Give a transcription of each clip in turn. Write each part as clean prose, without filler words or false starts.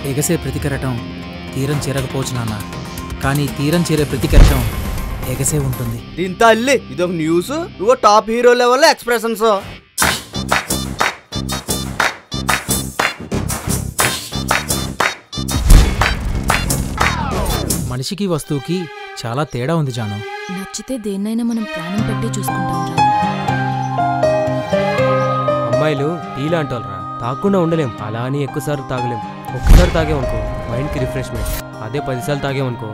ఎగసే ప్రతి కెరటం తీరం చేరకపోవచ్చు నాన్న, కానీ తీరం చేరే ప్రతి కెరటం ఎగసే ఉంటుంది. దీంతో అల్లి ఇదొక న్యూస్, ఇవో టాప్ హీరో లెవెల్లో ఎక్స్ప్రెషన్స్. మనిషికి వస్తువుకి చాలా తేడా ఉంది జాను. నచ్చితే దేన్నైనా మనం ప్రాణం పెట్టి చూసుకుంటాం రా. అమ్మాయిలు టీ లాంటోళ్ళరా, తాగకుండా ఉండలేం. అలా అని ఎక్కువసార్లు తాగలేం. ఒక్కసారి తాగేమనుకో మైండ్కి రిఫ్రెష్మెంట్, అదే 10 సార్లు తాగేమనుకో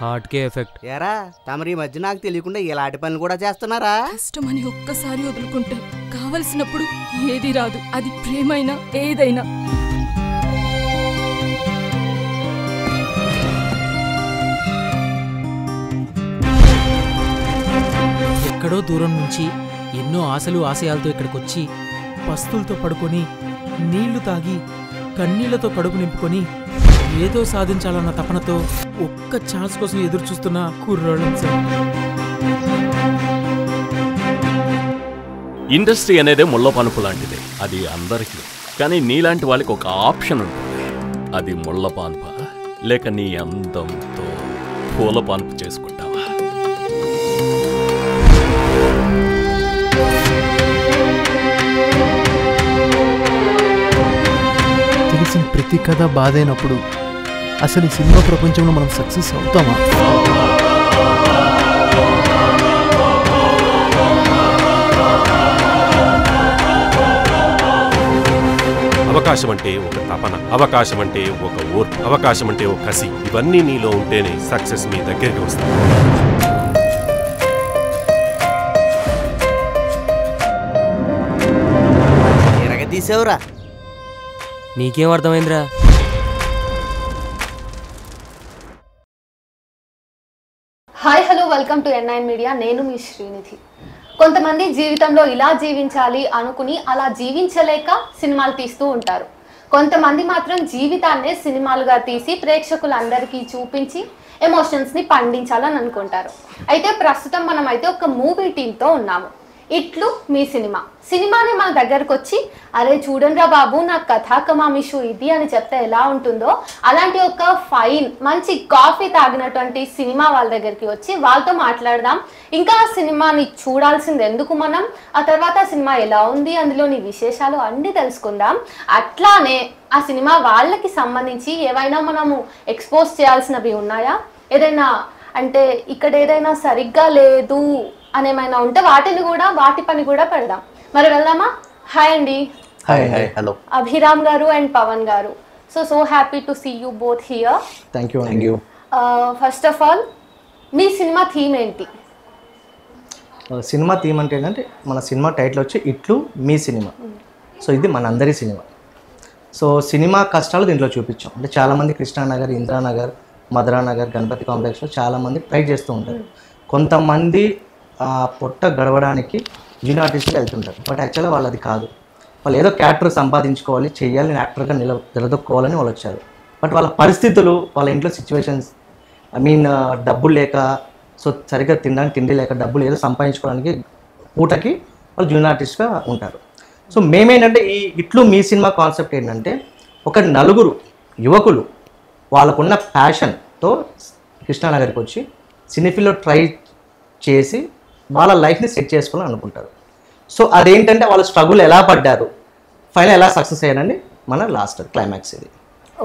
హార్ట్కే ఎఫెక్ట్. ఏరా తమరి మధ్య నాకు తెలియకుండా ఇలాంటి పనులు కూడా చేస్తున్నారా? కష్టమని ఒక్కసారి వదులుకుంటే కావలసినప్పుడు ఏది రాదు, అది ప్రేమైనా ఏదైనా. ఎక్కడో దూరం నుంచి ఎన్నో ఆశలు ఆశయాలతో ఇక్కడికొచ్చి పస్తులతో పడుకొని నీళ్లు తాగి కన్నీళ్లతో కడుపు నింపుకొని ఏదో సాధించాలన్న తపనతో ఒక్క ఛాన్స్ కోసం ఎదురు చూస్తున్న కుర్రాళ్ళం సార్. ఇండస్ట్రీ అనేది ముళ్ళ పనుపు లాంటిదే, అది అందరికీ. కానీ నీలాంటి వాళ్ళకి ఒక ఆప్షన్ ఉంటుంది, అది ముళ్ళ పాన్ప లేక నీ అందంతో పూల పాన్పు చేసుకుంటావా? తెలిసిన ప్రతి కథ బాధైనప్పుడు అసలు ఈ సినిమా ప్రపంచంలో మనం సక్సెస్ అవుతామా? అవకాశం అంటే ఒక తపన, అవకాశం అంటే ఒక ఓర్పు, అవకాశం అంటే ఒక కసి. ఇవన్నీ నీలో ఉంటేనే సక్సెస్ మీ దగ్గరికి వస్తుంది. తీసేవరా, నీకేం అర్థమైందిరా? Hi hello welcome to N9 media. నేను మీ శ్రీనిధి. కొంతమంది జీవితంలో ఇలా జీవించాలి అనుకుని అలా జీవించలేక సినిమాలు తీస్తూ ఉంటారు. కొంతమంది మాత్రం జీవితాన్నే సినిమాలుగా తీసి ప్రేక్షకులందరికీ చూపించి ఎమోషన్స్ని పండించాలని అనుకుంటారు. అయితే ప్రస్తుతం మనం అయితే ఒక మూవీ టీంతో ఉన్నాము. ఇట్లు మీ సినిమాని మన దగ్గరకు వచ్చి అరే చూడండిరా బాబు నా కథా కమామిషు ఇది అని చెప్తే ఎలా ఉంటుందో అలాంటి ఒక ఫైన్ మంచి కాఫీ తాగినటువంటి సినిమా వాళ్ళ దగ్గరికి వచ్చి వాళ్ళతో మాట్లాడదాం. ఇంకా ఆ సినిమాని చూడాల్సింది ఎందుకు మనం, ఆ తర్వాత ఆ సినిమా ఎలా ఉంది, అందులోని విశేషాలు అన్నీ తెలుసుకుందాం. అట్లానే ఆ సినిమా వాళ్ళకి సంబంధించి ఏవైనా మనము ఎక్స్పోజ్ చేయాల్సినవి ఉన్నాయా, ఏదైనా అంటే ఇక్కడ ఏదైనా సరిగ్గా లేదు అనేమైనా ఉంటే వాటి పని కూడా పెడదాం. మరి వెళ్దామా? హాయ్ అండి. హాయ్ హాయ్ హలో అభిరామ్ గారు అండ్ పవన్ గారు. So happy to see you both here. Thank you. First of all మీ సినిమా థీమ్ ఏంటి? సినిమా థీమ్ అంటే ఏంటంటే మన సినిమా టైటిల్ వచ్చి ఇట్లు మీ సినిమా. సో ఇది మన అందరి సినిమా. సో సినిమా కష్టాలు దీంట్లో చూపించాం. అంటే చాలామంది కృష్ణానగర్, ఇంద్రానగర్, మధురానగర్, గణపతి కాంప్లెక్స్లో చాలామంది ట్రై చేస్తూ ఉంటారు. కొంతమంది పొట్ట గడవడానికి జూనియర్ ఆర్టిస్ట్గా వెళ్తుంటారు. బట్ యాక్చువల్గా వాళ్ళు అది కాదు. వాళ్ళు ఏదో క్యారెక్టర్ సంపాదించుకోవాలి, చెయ్యాలి, యాక్టర్గా నిలదొక్కోవాలని వాళ్ళు వచ్చారు. బట్ వాళ్ళ పరిస్థితులు, వాళ్ళ ఇంట్లో సిచ్యువేషన్స్, డబ్బులు లేక, సో సరిగ్గా తినడానికి తిండి లేక, డబ్బులు ఏదో సంపాదించుకోవడానికి పూటకి వాళ్ళు జూనియర్ ఆర్టిస్ట్గా ఉంటారు. సో మేమేంటంటే ఈ ఇట్లు మీ సినిమా కాన్సెప్ట్ ఏంటంటే ఒక నలుగురు యువకులు వాళ్ళకున్న ప్యాషన్తో కృష్ణానగర్కి వచ్చి సినిఫీల్డ్లో ట్రై చేసి వాళ్ళ లైఫ్ని సెట్ చేసుకోవాలని అనుకుంటారు. సో అదేంటంటే వాళ్ళ స్ట్రగుల్ ఎలా పడ్డారు, ఫైనల్ ఎలా సక్సెస్ అయ్యారని మన లాస్ట్ క్లైమాక్స్ ఇది.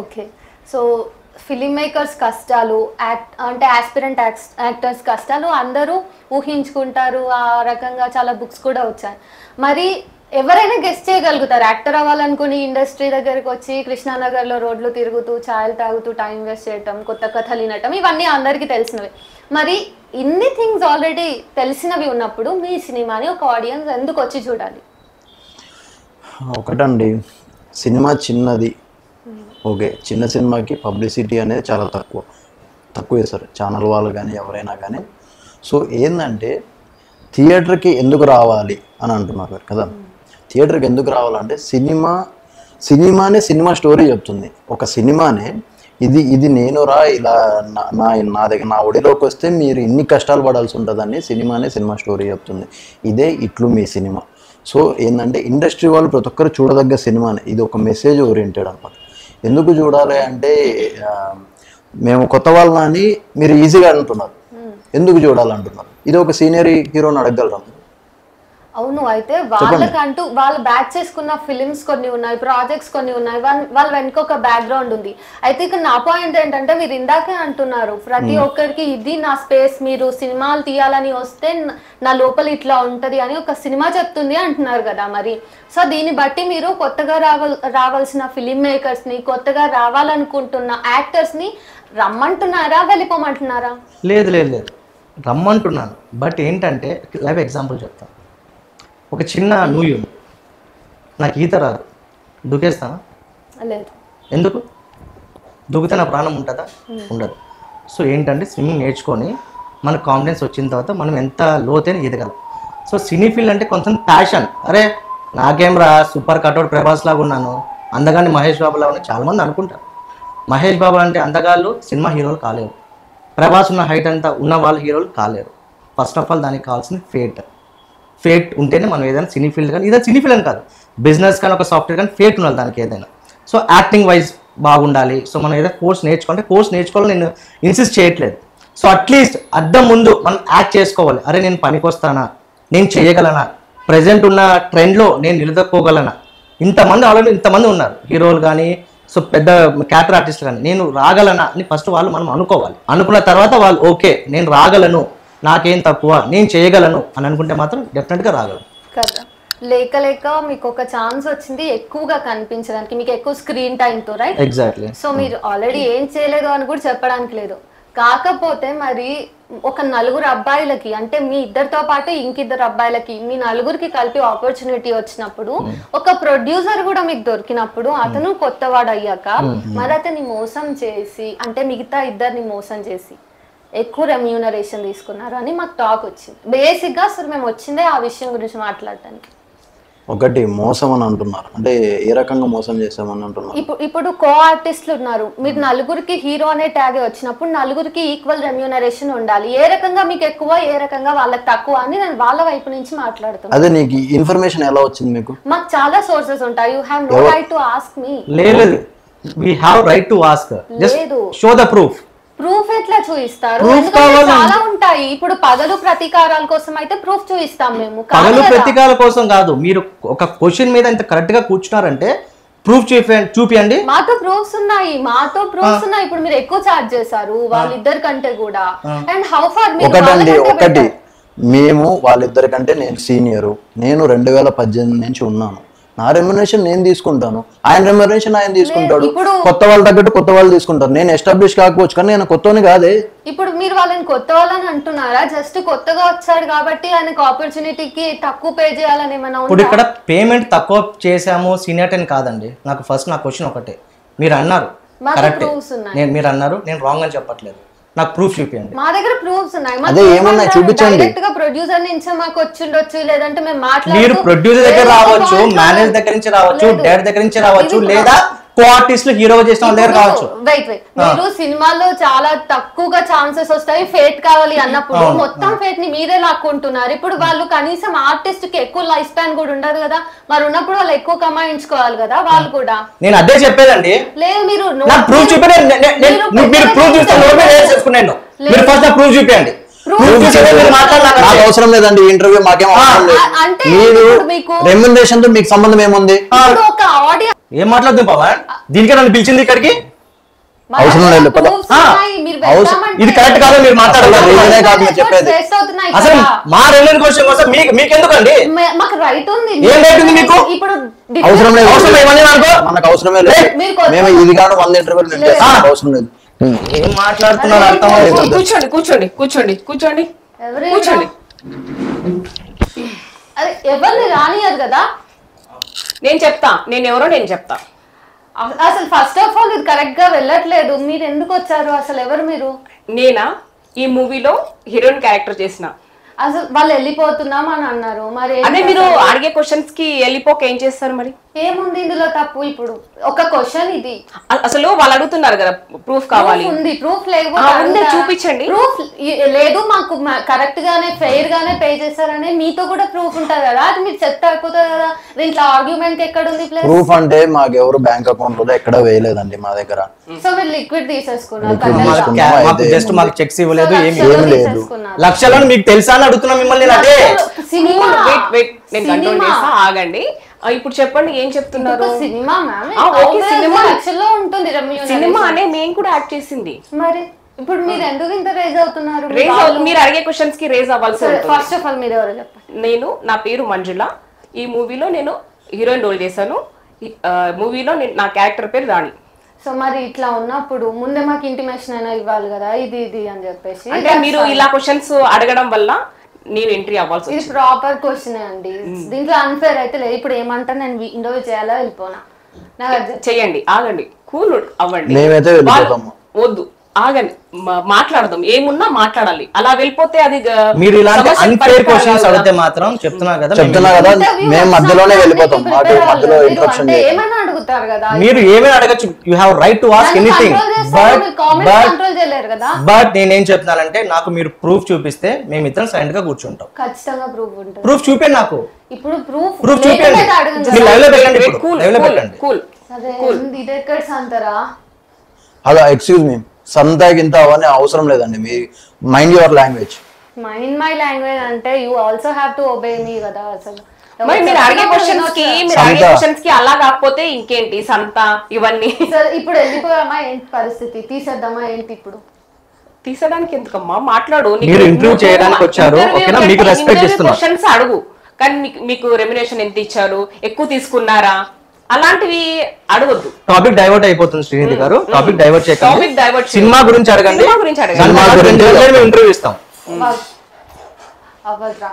ఓకే. సో ఫిలిం మేకర్స్ కష్టాలు, అంటే ఆస్పిరెంట్ యాక్టర్స్ కష్టాలు అందరూ ఊహించుకుంటారు. ఆ రకంగా చాలా బుక్స్ కూడా వచ్చాయి. మరి ఎవరైనా గెస్ట్ చేయగలుగుతారు యాక్టర్ అవ్వాలనుకుని ఇండస్ట్రీ దగ్గరికి వచ్చి కృష్ణానగర్లో రోడ్లు తిరుగుతూ ఛాయలు తాగుతూ టైం వేస్ట్ చేయటం, కొత్త కథలు వినటం, ఇవన్నీ అందరికీ తెలిసినవి. మరి ఇన్ని థింగ్స్ ఆల్రెడీ తెలిసినవి ఉన్నప్పుడు మీ సినిమాని ఒక ఆడియన్స్ ఎందుకు వచ్చి చూడాలి? ఒకటండి, సినిమా చిన్నది, ఓకే. చిన్న సినిమాకి పబ్లిసిటీ అనేది చాలా తక్కువ చేస్తారు ఛానల్ వాళ్ళు కానీ ఎవరైనా కానీ. సో ఏంటంటే థియేటర్కి ఎందుకు రావాలి అని అంటున్నారు కదా. థియేటర్కి ఎందుకు రావాలంటే సినిమానే సినిమా స్టోరీ చెప్తుంది. ఒక సినిమానే ఇది నేను రా ఇలా నా దగ్గర నా ఒడిలోకి వస్తే మీరు ఇన్ని కష్టాలు పడాల్సి ఉంటుందని సినిమానే సినిమా స్టోరీ చెప్తుంది. ఇదే ఇట్లు మీ సినిమా. సో ఏంటంటే ఇండస్ట్రీ వాళ్ళు ప్రతి ఒక్కరు చూడదగ్గ సినిమానే. ఇది ఒక మెసేజ్ ఓరియంటెడ్ అనమాట. ఎందుకు చూడాలి అంటే మేము కొత్త వాళ్ళని మీరు ఈజీగా అంటున్నారు, ఎందుకు చూడాలంటున్నారు? ఇది ఒక సీనియర్ హీరోని అడగగలరా? అవును, అయితే వాళ్ళకంటూ వాళ్ళు బ్యాక్ చేసుకున్న ఫిలిమ్స్ కొన్ని ఉన్నాయి, ప్రాజెక్ట్స్ కొన్ని ఉన్నాయి, వాళ్ళ వెనుక ఒక బ్యాక్గ్రౌండ్ ఉంది. అయితే ఇక్కడ నా పాయింట్ ఏంటంటే మీరు ఇందాకే అంటున్నారు ప్రతి ఒక్కరికి ఇది నా స్పేస్, మీరు సినిమాలు తీయాలని వస్తే నా లోపల ఇట్లా ఉంటది అని ఒక సినిమా చెప్తుంది అంటున్నారు కదా. మరి సో దీన్ని బట్టి మీరు కొత్తగా రావాల్సిన ఫిలిం మేకర్స్ ని, కొత్తగా రావాలనుకుంటున్న యాక్టర్స్ ని రమ్మంటున్నారా, వెళ్ళిపోమంటున్నారా? లేదు లేదు లేదు, రమ్మంటున్నాను. బట్ ఏంటంటే లైవ్ ఎగ్జాంపుల్ చెప్తాను. ఒక చిన్న నూయు, నాకు ఈత రాదు, దూకేస్తానా? లేదు. ఎందుకు? దూకితే నా ప్రాణం ఉంటుందా? ఉండదు. సో ఏంటంటే స్విమ్మింగ్ నేర్చుకొని మనకు కాన్ఫిడెన్స్ వచ్చిన తర్వాత మనం ఎంత లోతైన ఈదగలం. సో సినీ ఫీల్డ్ అంటే కొంచెం ప్యాషన్. అరే నాకేం రా, సూపర్ కట్అవుట్ ప్రభాస్ లాగా ఉన్నాను, అందగాన్ని మహేష్ బాబు లాగా ఉన్నాను చాలామంది అనుకుంటారు. మహేష్ బాబు అంటే అందగాళ్ళు సినిమా హీరోలు కాలేరు, ప్రభాస్ ఉన్న హైట్ అంతా ఉన్న వాళ్ళు హీరోలు కాలేరు. ఫస్ట్ ఆఫ్ ఆల్ దానికి కావాల్సింది ఫేట్ ఉంటేనే మనం ఏదైనా సినీ ఫీల్డ్ కానీ, ఏదైనా సినీ ఫీల్డ్ అని కాదు, బిజినెస్ కానీ ఒక సాఫ్ట్వేర్ కానీ ఫేట్ ఉండాలి దానికి ఏదైనా. సో యాక్టింగ్ వైజ్ బాగుండాలి. సో మనం ఏదైనా కోర్స్ నేర్చుకోవాలని నేను ఇన్సిస్ట్ చేయట్లేదు. సో అట్లీస్ట్ అద్దం ముందు మనం యాక్ట్ చేసుకోవాలి. అరే నేను పనికొస్తానా, నేను చేయగలనా, ప్రజెంట్ ఉన్న ట్రెండ్లో నేను నిలదొక్కోగలనా? ఇంతమంది ఉన్నారు హీరోలు కానీ, సో పెద్ద క్యారెక్టర్ ఆర్టిస్ట్ కానీ, నేను రాగలనా అని ఫస్ట్ మనం అనుకోవాలి. అనుకున్న తర్వాత వాళ్ళు ఓకే నేను రాగలను, నాకేం తక్కువ, నేను చేయగలను అని అనుకుంటే మాత్రం డెఫినెట్గా రాగలను కదా. లేక మీకు ఒక ఛాన్స్ వచ్చింది ఎక్కువగా కనిపించడానికి, మీకు ఎక్కువ స్క్రీన్ టైంతో, రైట్? ఎగ్జాక్ట్లీ. సో మీరు ఆల్రెడీ ఏం చేయలేదు అని కూడా చెప్పడానికి లేదు. కాకపోతే మరి ఒక నలుగురు అబ్బాయిలకి, అంటే మీ ఇద్దరితో పాటు ఇంకిద్దరు అబ్బాయిలకి, మీ నలుగురికి కలిపి ఆపర్చునిటీ వచ్చినప్పుడు, ఒక ప్రొడ్యూసర్ కూడా మీకు దొరికినప్పుడు, అతను కొత్తవాడు అయ్యాక మరి అతన్ని మోసం చేసి, అంటే మిగతా ఇద్దరిని మోసం చేసి ఎక్కువ రెమ్యూనరేషన్ తీసుకున్నారు అని మాకు టాక్ వచ్చింది. బేసిక్గా అసలు మేము వచ్చిందే ఆ విషయం గురించి మాట్లాడటానికి. ఒకటి మోసం అని అంటున్నారు, అంటే ఏ రకంగా మోసం చేసామని అంటున్నారు? ఇప్పుడు కో ఆర్టిస్టులు ఉన్నారు, మీరు నలుగురికి హీరో అనే ట్యాగ్ వచ్చినప్పుడు నలుగురికి ఈక్వల్ రెమ్యూనరేషన్ ఉండాలి. ఏ రకంగా మీకు ఎక్కువ, ఏ రకంగా వాళ్ళకి తక్కువ అని నేను వాళ్ళ వైపు నుంచి మాట్లాడుతున్నాను. అదే నీకు ఇన్ఫర్మేషన్ ఎలా వచ్చింది? మీకు మాకు చాలా సోర్సెస్ ఉంటాయి. You have no right to ask me. లేదు, we have right to ask. Just show the proof. Proof ఎట్లా చూపిస్తారు? చాలా ఉంటాయి. ఇప్పుడు పగలు ప్రతీకారాల కోసం అయితే ప్రూఫ్ చూపిస్తాం మేము. పగలు ప్రతీకారాల కోసం కాదు, మీరు ఒక క్వశ్చన్ మీద ఇంత కరెక్ట్ గా కూర్చున్నారంటే ప్రూఫ్ చూపియండి. మాతో ప్రూఫ్స్ ఉన్నాయి. ఇప్పుడు మీరు ఎక్కువ చార్జ్ చేశారు వాళ్ళిద్దరి కంటే కూడా. అండ్ హౌ ఫార్ ఒకటి మేము వాళ్ళిద్దరికంటే నేను సీనియరు, నేను 2018 నుంచి ఉన్నాను, నా రెమ్యునరేషన్ నేను తీసుకుంటాను, ఆయన రెమ్యునరేషన్ ఆయన తీసుకుంటాడు. కొత్త వాళ్ళు తగ్గట్టు కొత్త వాళ్ళు తీసుకుంటారు. నేను ఎస్టాబ్లిష్ కాకపోవచ్చు కానీ నేను కొత్తని కాదే. ఇప్పుడు మీరు వాళ్ళని కొత్త వాళ్ళని అంటున్నారా? జస్ట్ కొత్తగా వచ్చాడు కాబట్టి ఆయనకు ఆపర్చునిటీకి తక్కువ పే చేయాలని ఏమైనా? ఇప్పుడు ఇక్కడ పేమెంట్ తక్కువ చేసాము సీనియర్ అని కాదండి. నా క్వశ్చన్ ఒకటే, మీరు అన్నారు కరెక్ట్, మీరు అన్నారు, నేను రాంగ్ అని చెప్పట్లేదు, నాకు ప్రూఫ్ చూపించండి. మా దగ్గర ప్రూఫ్స్ ఉన్నాయి. అదే ఏమన్నా చూపించండి. డైరెక్ట్ గా ప్రొడ్యూసర్ నుంచి మాకు వచ్చిండొచ్చు, లేదంటే మేము మీరు ప్రొడ్యూసర్ దగ్గర రావచ్చు, మేనేజర్ దగ్గర నుంచి రావచ్చు, డైరెక్టర్ దగ్గర నుంచి రావచ్చు, లేదా కో ఆర్టిస్టులు హీరోగా చేసిన వాళ్ళ దగ్గర రావచ్చు. మీరు సినిమాలో చాలా తక్కువగా ఛాన్సెస్ వస్తాయి, ఫేట్ కావాలి అన్నప్పుడు మొత్తం ఫేట్ ని మీరే లాక్కుంటున్నారు. ఇప్పుడు వాళ్ళు కనీసం ఆర్టిస్ట్ కి ఎక్కువ లైఫ్ స్పాన్ కూడా ఉండదు కదా, మరి ఉన్నప్పుడు వాళ్ళు ఎక్కువ కమాయించుకోవాలి కదా వాళ్ళు కూడా. నేను అదే చెప్పేదండి. లేదు మీరు ప్రూఫ్ చూపించండి. నాకు అవసరం లేదండి ఇంటర్వ్యూ, మాకేం అవసరం లేదు. మీరు రెమ్యునరేషన్ తో మీకు సంబంధం ఏముంది? ఏం మాట్లాడుతుంది పవన్? దీనికే నన్ను పిలిచింది ఇక్కడికి? అవసరం లేదు. ఇది కరెక్ట్ కాదు మీరు మాట్లాడాలి. చెప్పేది అసలు మా రెమ్యునరేషన్ క్వశ్చన్ కోసం మీకెందుకండి? ఏం రైట్ ఉంది మీకు? అవసరం లేదు. మనకు అవసరమే లేదు. మేము ఇది కాదు 100 ఇంటర్వ్యూలు అవసరం లేదు. ఏం మాట్లాడుతున్నారు అర్థం? కూర్చోండి కూర్చోండి కూర్చోండి కూర్చోండి కూర్చోండి. ఎవరిని రానియదు కదా. నేను చెప్తా, నేను ఎవరో నేను చెప్తా. అసలు ఫస్ట్ ఆఫ్ ఆల్ ఇది కరెక్ట్ గా వెళ్ళట్లేదు. మీరు ఎందుకు వచ్చారు? అసలు ఎవరు మీరు? నేనా ఈ మూవీలో హీరోయిన్ క్యారెక్టర్ చేసిన. అసలు వాళ్ళు వెళ్ళిపోతున్నాం అని అన్నారు. మరి అదే మీరు అడిగే క్వశ్చన్స్ కి వెళ్ళిపోక ఏం చేస్తారు మరి? ఏముంది ఇందులో తప్పు? ఇప్పుడు ఒక క్వశ్చన్ ఇది, అసలు వాళ్ళు అడుగుతున్నారు కదా ప్రూఫ్ కావాలి. ఉంది ప్రూఫ్ ఉంది, లేకపోతే చూపించండి. ప్రూఫ్ లేదు మాకు కరెక్ట్ గానే ఫెయిర్ గానే పే చేస్తారని మీతో కూడా ప్రూఫ్ ఉంటది కదా, అది మీరు చెప్తే అయిపోతుంది కదా. దీంట్లో ఆర్గ్యుమెంట్ ఎక్కడ ఉంది? ప్లస్ ప్రూఫ్ అంటే మాకు ఎవరు బ్యాంక్ అకౌంట్ లో ఎక్కడ వేయలేదండి మా దగ్గర. సో మీరు లిక్విడ్ తీసేసుకున్నారు, జస్ట్ మాకు చెక్స్ ఇవ్వలేదు, ఏమి లేదు. లక్షలను మీకు తెలుసా అని అడుగుతున్నా మిమ్మల్ని. అదే సినిమా నేను కంట్రోల్ చేస్తా, ఆగండి. ఇప్పుడు చెప్పండి ఏం చెప్తున్నారు? సినిమా మ్యామ్, ఓకే, సినిమా లక్షల్లో ఉంటుంది సినిమా అనే మేము కూడా యాక్ట్ చేసింది. మరి ఇప్పుడు మీరు ఎందుకు ఇంత రేజ్ అవుతున్నారు? మీరు అడిగే క్వశ్చన్స్ కి రేజ్ అవ్వాల్సి ఉంటుంది. ఫస్ట్ ఆఫ్ ఆల్ మీరు ఎవరు చెప్పండి. నా పేరు మంజుల. ఈ మూవీలో నేను హీరోయిన్ రోల్ చేశాను. మూవీలో నా క్యారెక్టర్ పేరు రాణి. సో మరి ఇట్లా ఉన్నప్పుడు ముందే మాకు ఇంటిమేషన్ అయినా ఇవ్వాలి కదా, ఇది ఇది అని చెప్పేసి. అంటే మీరు ఇలా క్వశ్చన్స్ అడగడం వల్ల నేను ఎంట్రీ అవ్వాల్సి ఇది ప్రాపర్ క్వశ్చన్ అండి. దీంట్లో అన్ఫేర్ అయితే లేదు. ఇప్పుడు ఏమంటారు, నేను ఇంటర్వ్యూ చేయాలా వెళ్ళిపోనా? చెయ్యండి, ఆగండి, కూల్ అవ్వండి. మేమైతే వెళ్ళిపోతాము. వద్దు, ఆగండి, మాట్లాడదాం, ఏమున్నా మాట్లాడాలి. అలా వెళ్ళిపోతే అది మీరు ఇలాంటి అన్ఫేర్ క్వశ్చన్స్ అడిగితే మాత్రం చెప్తున్నా కదా మేము మధ్యలోనే వెళ్ళిపోతాం. మధ్యలో ఇంటరప్షన్ ఏమైనా అడుగుతారు కదా, మీరు ఏమైనా అడగచ్చు. You have right to ask anything. But నేనేం చెప్తున్నానంటే నాకు మీరు ప్రూఫ్ చూపిస్తే మేము ఇద్దరం సైలెంట్ గా కూర్చుంటాం. ఖచ్చితంగా ప్రూఫ్ ఉంటుంది. ప్రూఫ్ చూపండి నాకు. ఇప్పుడు ప్రూఫ్ చూపండి. మీరు లైవ్ లో పెట్టండి. లైవ్ లో పెట్టండి. ఇది ఎక్కడ సంతరా? హలో, ఎక్స్క్యూజ్ మీ, సంతాకి ఇంత అవన్నీ అవసరం లేదండి. మీ mind your language. Mind my language అంటే you also have to obey me కదా. అసలు మీరు అడిగే క్వశ్చన్స్ కి అలా కాకపోతే ఇంకేంటి సంత ఇవన్నీ. ఇప్పుడు వెళ్ళిపోయామా ఏంటి పరిస్థితి? తీసేద్దామా ఏంటి? ఇప్పుడు తీసేయడానికి ఎందుకమ్మా, మాట్లాడు. మీరు ఇంటర్వ్యూ చేయడానికి వచ్చారు, ఓకేనా? మీకు రెస్పెక్ట్ ఇస్తున్నా. క్వశ్చన్స్ అడుగు, కానీ మీకు రెమ్యునేషన్ ఎంత ఇచ్చారు, ఎక్కువ తీసుకున్నారా, అలాంటివి అడగొద్దు. టాపిక్ డైవర్ట్ అయిపోతుంది శ్రీనిధి గారు. టాపిక్ డైవర్ట్ చేయకండి. సినిమా గురించి అడగండి. ఇంటర్వ్యూ ఇస్తాం. అవ్వదురా.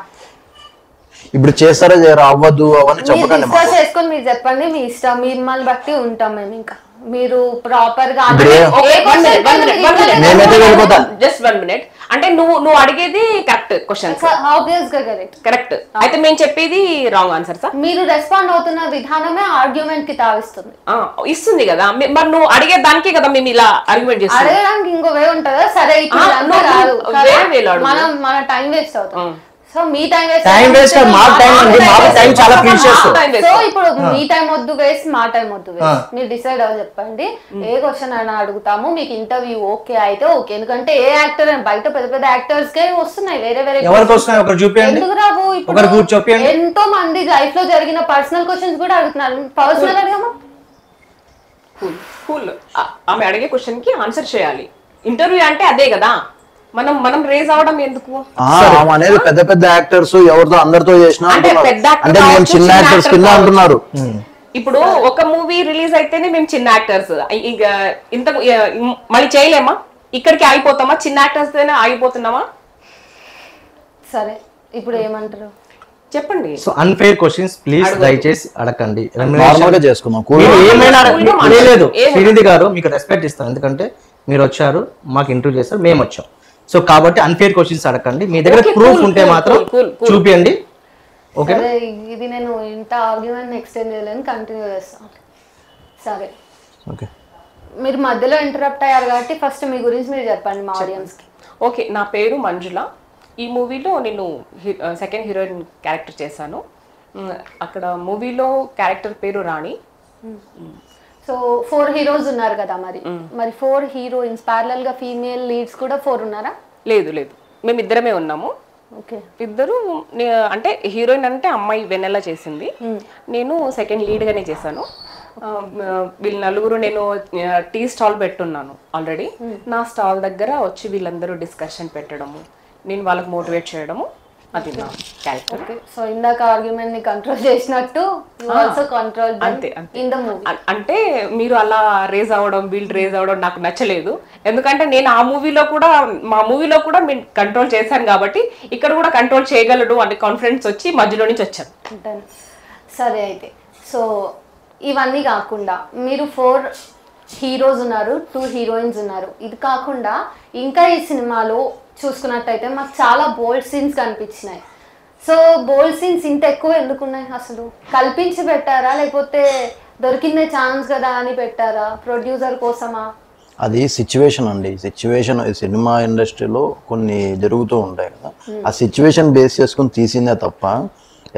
ఇప్పుడు చేస్తారా చేయరా అవ్వద్దు అవన్నీ చెప్పకండి. చేసుకొని మీరు చెప్పండి, మీ ఇష్టం, మిమ్మల్ని బట్టి ఉంటాం మేము. ఇంకా మీరు ప్రాపర్ గా జస్ట్ 1 minute. అంటే నువ్వు అడిగేది కరెక్ట్ క్వశ్చన్స్, ఆబ్వియస్ గా కరెక్ట్. అయితే మేము చెప్పేది రాంగ్ ఆన్సర్ సార్. మీరు రెస్పాండ్ అవుతున్న విధానమే ఆర్గ్యుమెంట్ కి తావిస్తుంది, ఇస్తుంది కదా. మరి నువ్వు అడిగే దానికే కదా మేము ఇలా ఆర్గ్యుమెంట్ చేస్తాం. అడగడానికి ఇంకో వే ఉంటుందా? సరే, మన టైం వేస్ట్ అవుతుంది. సో మీ టైం వేస్ట్, సో ఇప్పుడు మీ టైం వద్దు వేస్ట్, మా టైం వద్దు వేస్ట్. మీరు డిసైడ్ అవ్వ చెప్పండి. ఏ క్వశ్చన్ అయినా అడుగుతాము. మీకు ఇంటర్వ్యూ ఓకే అయితే ఓకే. ఎందుకంటే ఏ యాక్టర్ బయట పెద్ద పెద్ద యాక్టర్స్ కే వస్తున్నాయి వేరే వేరే. ఎందుకు రావు? ఇప్పుడు ఎంతో మంది లైఫ్ లో జరిగిన పర్సనల్ క్వశ్చన్స్ కూడా అడుగుతున్నారు. పర్సనల్ అడిగామా? ఆమె అడిగే క్వశ్చన్ కి ఆన్సర్ చేయాలి. ఇంటర్వ్యూ అంటే అదే కదా. మనం రేజ్ అవడం ఎందుకు? అనేది పెద్ద పెద్ద యాక్టర్స్ ఎవరితో అందరితో చేసినా అంటే మేము చిన్న యాక్టర్స్ కింద అంటున్నారు. ఇప్పుడు ఒక మూవీ రిలీజ్ అయితేనే మేము చిన్న యాక్టర్స్, ఇంకా ఇంత మళ్ళీ చేయలేమా? ఇక్కడికి ఆగిపోతామా? చిన్న యాక్టర్స్ ఆగిపోతున్నామా? సరే, ఇప్పుడు ఏమంటారు చెప్పండి. సో అన్ఫేర్ క్వశ్చన్స్ ప్లీజ్ దయచేసి అడగండి. లేదు శ్రీనిధి గారు, మీకు రెస్పెక్ట్ ఇస్తాను. ఎందుకంటే మీరు వచ్చారు, మాకు ఇంటర్వ్యూ చేస్తారు, మేము వచ్చాం. సో కాబట్టి అన్ఫేర్ క్వశ్చన్స్ అడగండి. మీ దగ్గర ప్రూఫ్ ఉంటే మాత్రం చూపియండి. ఓకే, ఇది నేను ఇంత ఆర్గ్యుమెంట్ ఎక్స్టెండ్ చేయలేను, కంటిన్యూ చేస్తాను. సరే, ఓకే. మీరు మధ్యలో ఇంటరప్ట్ అయ్యారు కాబట్టి ఫస్ట్ మీ గురించి మీరు చెప్పండి మా ఆడియన్స్ కి. ఓకే, నా పేరు మంజుల. ఈ మూవీలో నేను సెకండ్ హీరోయిన్ క్యారెక్టర్ చేశాను. అక్కడ మూవీలో క్యారెక్టర్ పేరు రాణి. సో 4 హీరోస్ ఉన్నారు కదా, మరి 4 హీరోయిన్స్ ప్యారలల్ గా ఫీమేల్ లీడ్స్ కూడా 4 ఉన్నారా? లేదు, మేము ఇద్దరమే ఉన్నాము. ఓకే, ఇద్దరు. అంటే హీరోయిన్ అంటే అమ్మాయి వెన్నెల చేసింది, నేను సెకండ్ లీడ్ గానే చేశాను. వీళ్ళు నలుగురు, నేను టీ స్టాల్ పెట్టున్నాను ఆల్రెడీ. నా స్టాల్ దగ్గర వచ్చి వీళ్ళందరూ డిస్కషన్ పెట్టడము, నేను వాళ్ళకి మోటివేట్ చేయడము, అది నా క్యారెక్టర్. సో ఇందాక ఆర్గ్యుమెంట్ ని కంట్రోల్ చేసినట్టు యు ఆల్సో కంట్రోల్ అంతే ఇన్ ద మూవీ. అంటే మీరు అలా రేజ్ అవ్వడం, వీళ్ళు రేజ్ అవ్వడం నాకు నచ్చలేదు. ఎందుకంటే నేను మా మూవీలో కూడా నేను కంట్రోల్ చేశాను కాబట్టి ఇక్కడ కూడా కంట్రోల్ చేయగలడు అనే కాన్ఫిడెన్స్ వచ్చి మధ్యలో నుంచి వచ్చాను. సరే, అయితే సో ఇవన్నీ కాకుండా మీరు 4 హీరోస్ ఉన్నారు, 2 హీరోయిన్స్ ఉన్నారు. ఇది కాకుండా ఇంకా ఈ సినిమాలో చూసుకున్నట్టయితే మాకు చాలా బోల్డ్ సీన్స్ కనిపించినాయి. సో బోల్డ్ సీన్స్ ఇంత ఎక్కువ ఎందుకున్నాయి అసలు? కల్పించి పెట్టారా లేకపోతే దొరికిందే ఛాన్స్ కదా అని పెట్టారా? ప్రొడ్యూసర్ కోసమా? అది సిచ్యువేషన్ అండి. సిచ్యువేషన్ సినిమా ఇండస్ట్రీలో కొన్ని జరుగుతూ ఉంటాయి కదా, ఆ సిచ్యువేషన్ బేస్ చేసుకుని తీసిందే తప్ప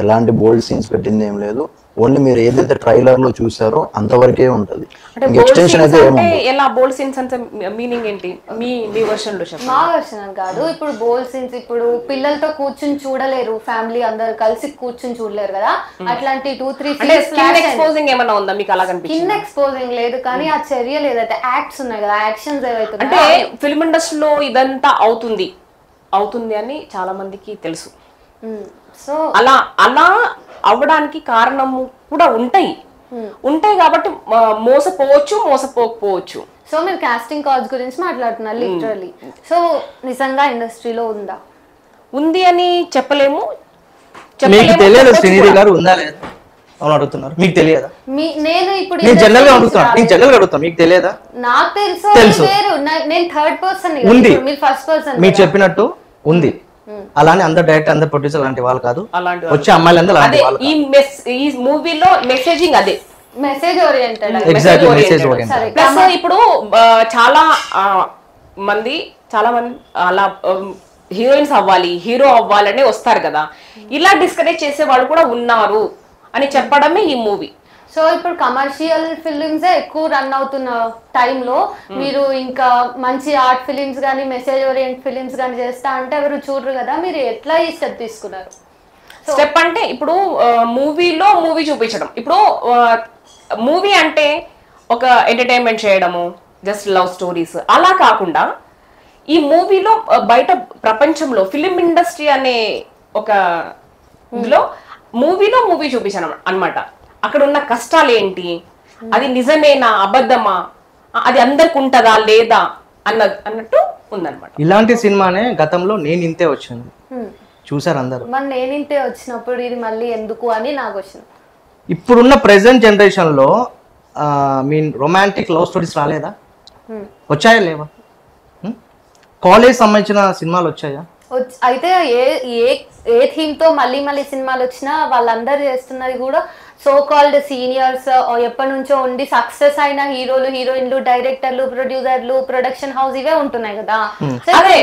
ఎలాంటి బోల్డ్ సీన్స్ పెట్టింది ఏం లేదు. ఓన్లీ మీరు ఏదైతే ట్రైలర్ లో చూసారో అంతవరకే ఉంటది. ఎక్స్టెన్షన్ అయితే ఎలా బోల్డ్ సీన్స్ అంటే మీనింగ్ ఏంటి? మీ వర్షన్ లో చెప్పండి. మా వర్షన్ అని కాదు. ఇప్పుడు బోల్డ్ సీన్స్ ఇప్పుడు పిల్లలతో కూర్చుని చూడలేరు, ఫ్యామిలీ అందరు కలిసి కూర్చుని చూడలేరు కదా, అట్లాంటి 2-3 స్కిన్ ఎక్స్పోజింగ్ ఏమైనా ఉందా మీకు? అలా కనిపిస్తుంది? స్కిన్ ఎక్స్పోజింగ్ లేదు కానీ ఆ చర్యలు ఏదైతే యాక్ట్స్ ఉన్నాయి కదా, యాక్షన్స్ ఏవైతే అంటే ఫిల్మ్ ఇండస్ట్రీలో ఇదంతా అవుతుంది అని చాలా మందికి తెలుసు. సో అలా అవ్వడానికి కారణము కూడా ఉంటాయి కాబట్టి మోసపోకపోవచ్చు. సో మీరు కాస్టింగ్ కాల్స్ గురించి మాట్లాడుతున్నారు లిటరల్లీ. సో నిజంగా ఇండస్ట్రీలో ఉంది అని చెప్పలేము. మీకు తెలియదు శ్రీనిధి గారు ఉందా లేదా అని అడుగుతున్నారు. మీకు తెలియదా? నేను ఇప్పుడు జనరల్ గా అడుగుతాను. మీకు తెలియదా? నాకు తెలుసు. నేను థర్డ్ పర్సన్, ఉంది. మీరు ఫస్ట్ పర్సన్. మీరు చెప్పినట్టు ఉంది. అలానే అందరు డైరెక్టర్ అందరు ప్రొడ్యూసర్ లాంటి వాళ్ళు కాదు, వచ్చే అమ్మాయిలందరూ లాంటి వాళ్ళు. ఈ మూవీలో మెసేజింగ్ అదే, message oriented. Exactly message oriented. Plus ఇప్పుడు చాలా మంది అలా హీరోయిన్స్ అవ్వాలి, హీరో అవ్వాలని వస్తారు కదా, ఇలా డిస్కరేజ్ చేసే వాళ్ళు కూడా ఉన్నారు అని చెప్పడమే ఈ మూవీ. సో ఇప్పుడు కమర్షియల్ ఫిలిమ్స్ ఎక్కువ రన్ అవుతున్న టైంలో మీరు ఇంకా మంచి ఆర్ట్ ఫిలిమ్స్ కానీ మెసేజ్ ఓరియంట్ ఫిలిమ్స్ కానీ చేస్తా అంటే ఎవరు చూడరు కదా, మీరు ఎట్లా ఈ స్టెప్ తీసుకున్నారు? స్టెప్ అంటే ఇప్పుడు మూవీ చూపించడం. ఇప్పుడు మూవీ అంటే ఒక ఎంటర్టైన్మెంట్ చేయడము, జస్ట్ లవ్ స్టోరీస్ అలా కాకుండా ఈ మూవీలో బయట ప్రపంచంలో ఫిలిం ఇండస్ట్రీ అనే ఒక మూవీ చూపించడం అన్నమాట. అక్కడ ఉన్న కష్టాలు ఏంటి, అది నిజమేనా అబద్ధమా, అది అందరికి ఉంటుందా లేదా అన్నట్టు ఉందన్నమాట. ఇలాంటి సినిమానే గతంలో నేను ఇంతే వచ్చింది, చూసారు అందరూ. మరి నేను ఇంతే వచ్చినప్పుడు ఇది మళ్ళీ ఎందుకు అని నాకు వచ్చింది. ఇప్పుడున్న ప్రెసెంట్ జనరేషన్ లో మీన్ రొమాంటిక్ లవ్ స్టోరీస్ రాలేదా? వచ్చాయా లేవా? కాలేజ్ సంబంధించిన సినిమాలు వచ్చాయా? అయితే ఏ థీమ్ తో మళ్ళీ సినిమాలు వచ్చినా వాళ్ళందరూ చేస్తున్నది కూడా సో కాల్డ్ సీనియర్స్, ఎప్పటి నుంచో ఉండి సక్సెస్ అయిన హీరోలు, హీరోయిన్లు, డైరెక్టర్లు, ప్రొడ్యూసర్లు, ప్రొడక్షన్ హౌస్ ఇవే ఉంటున్నాయి కదా. అదే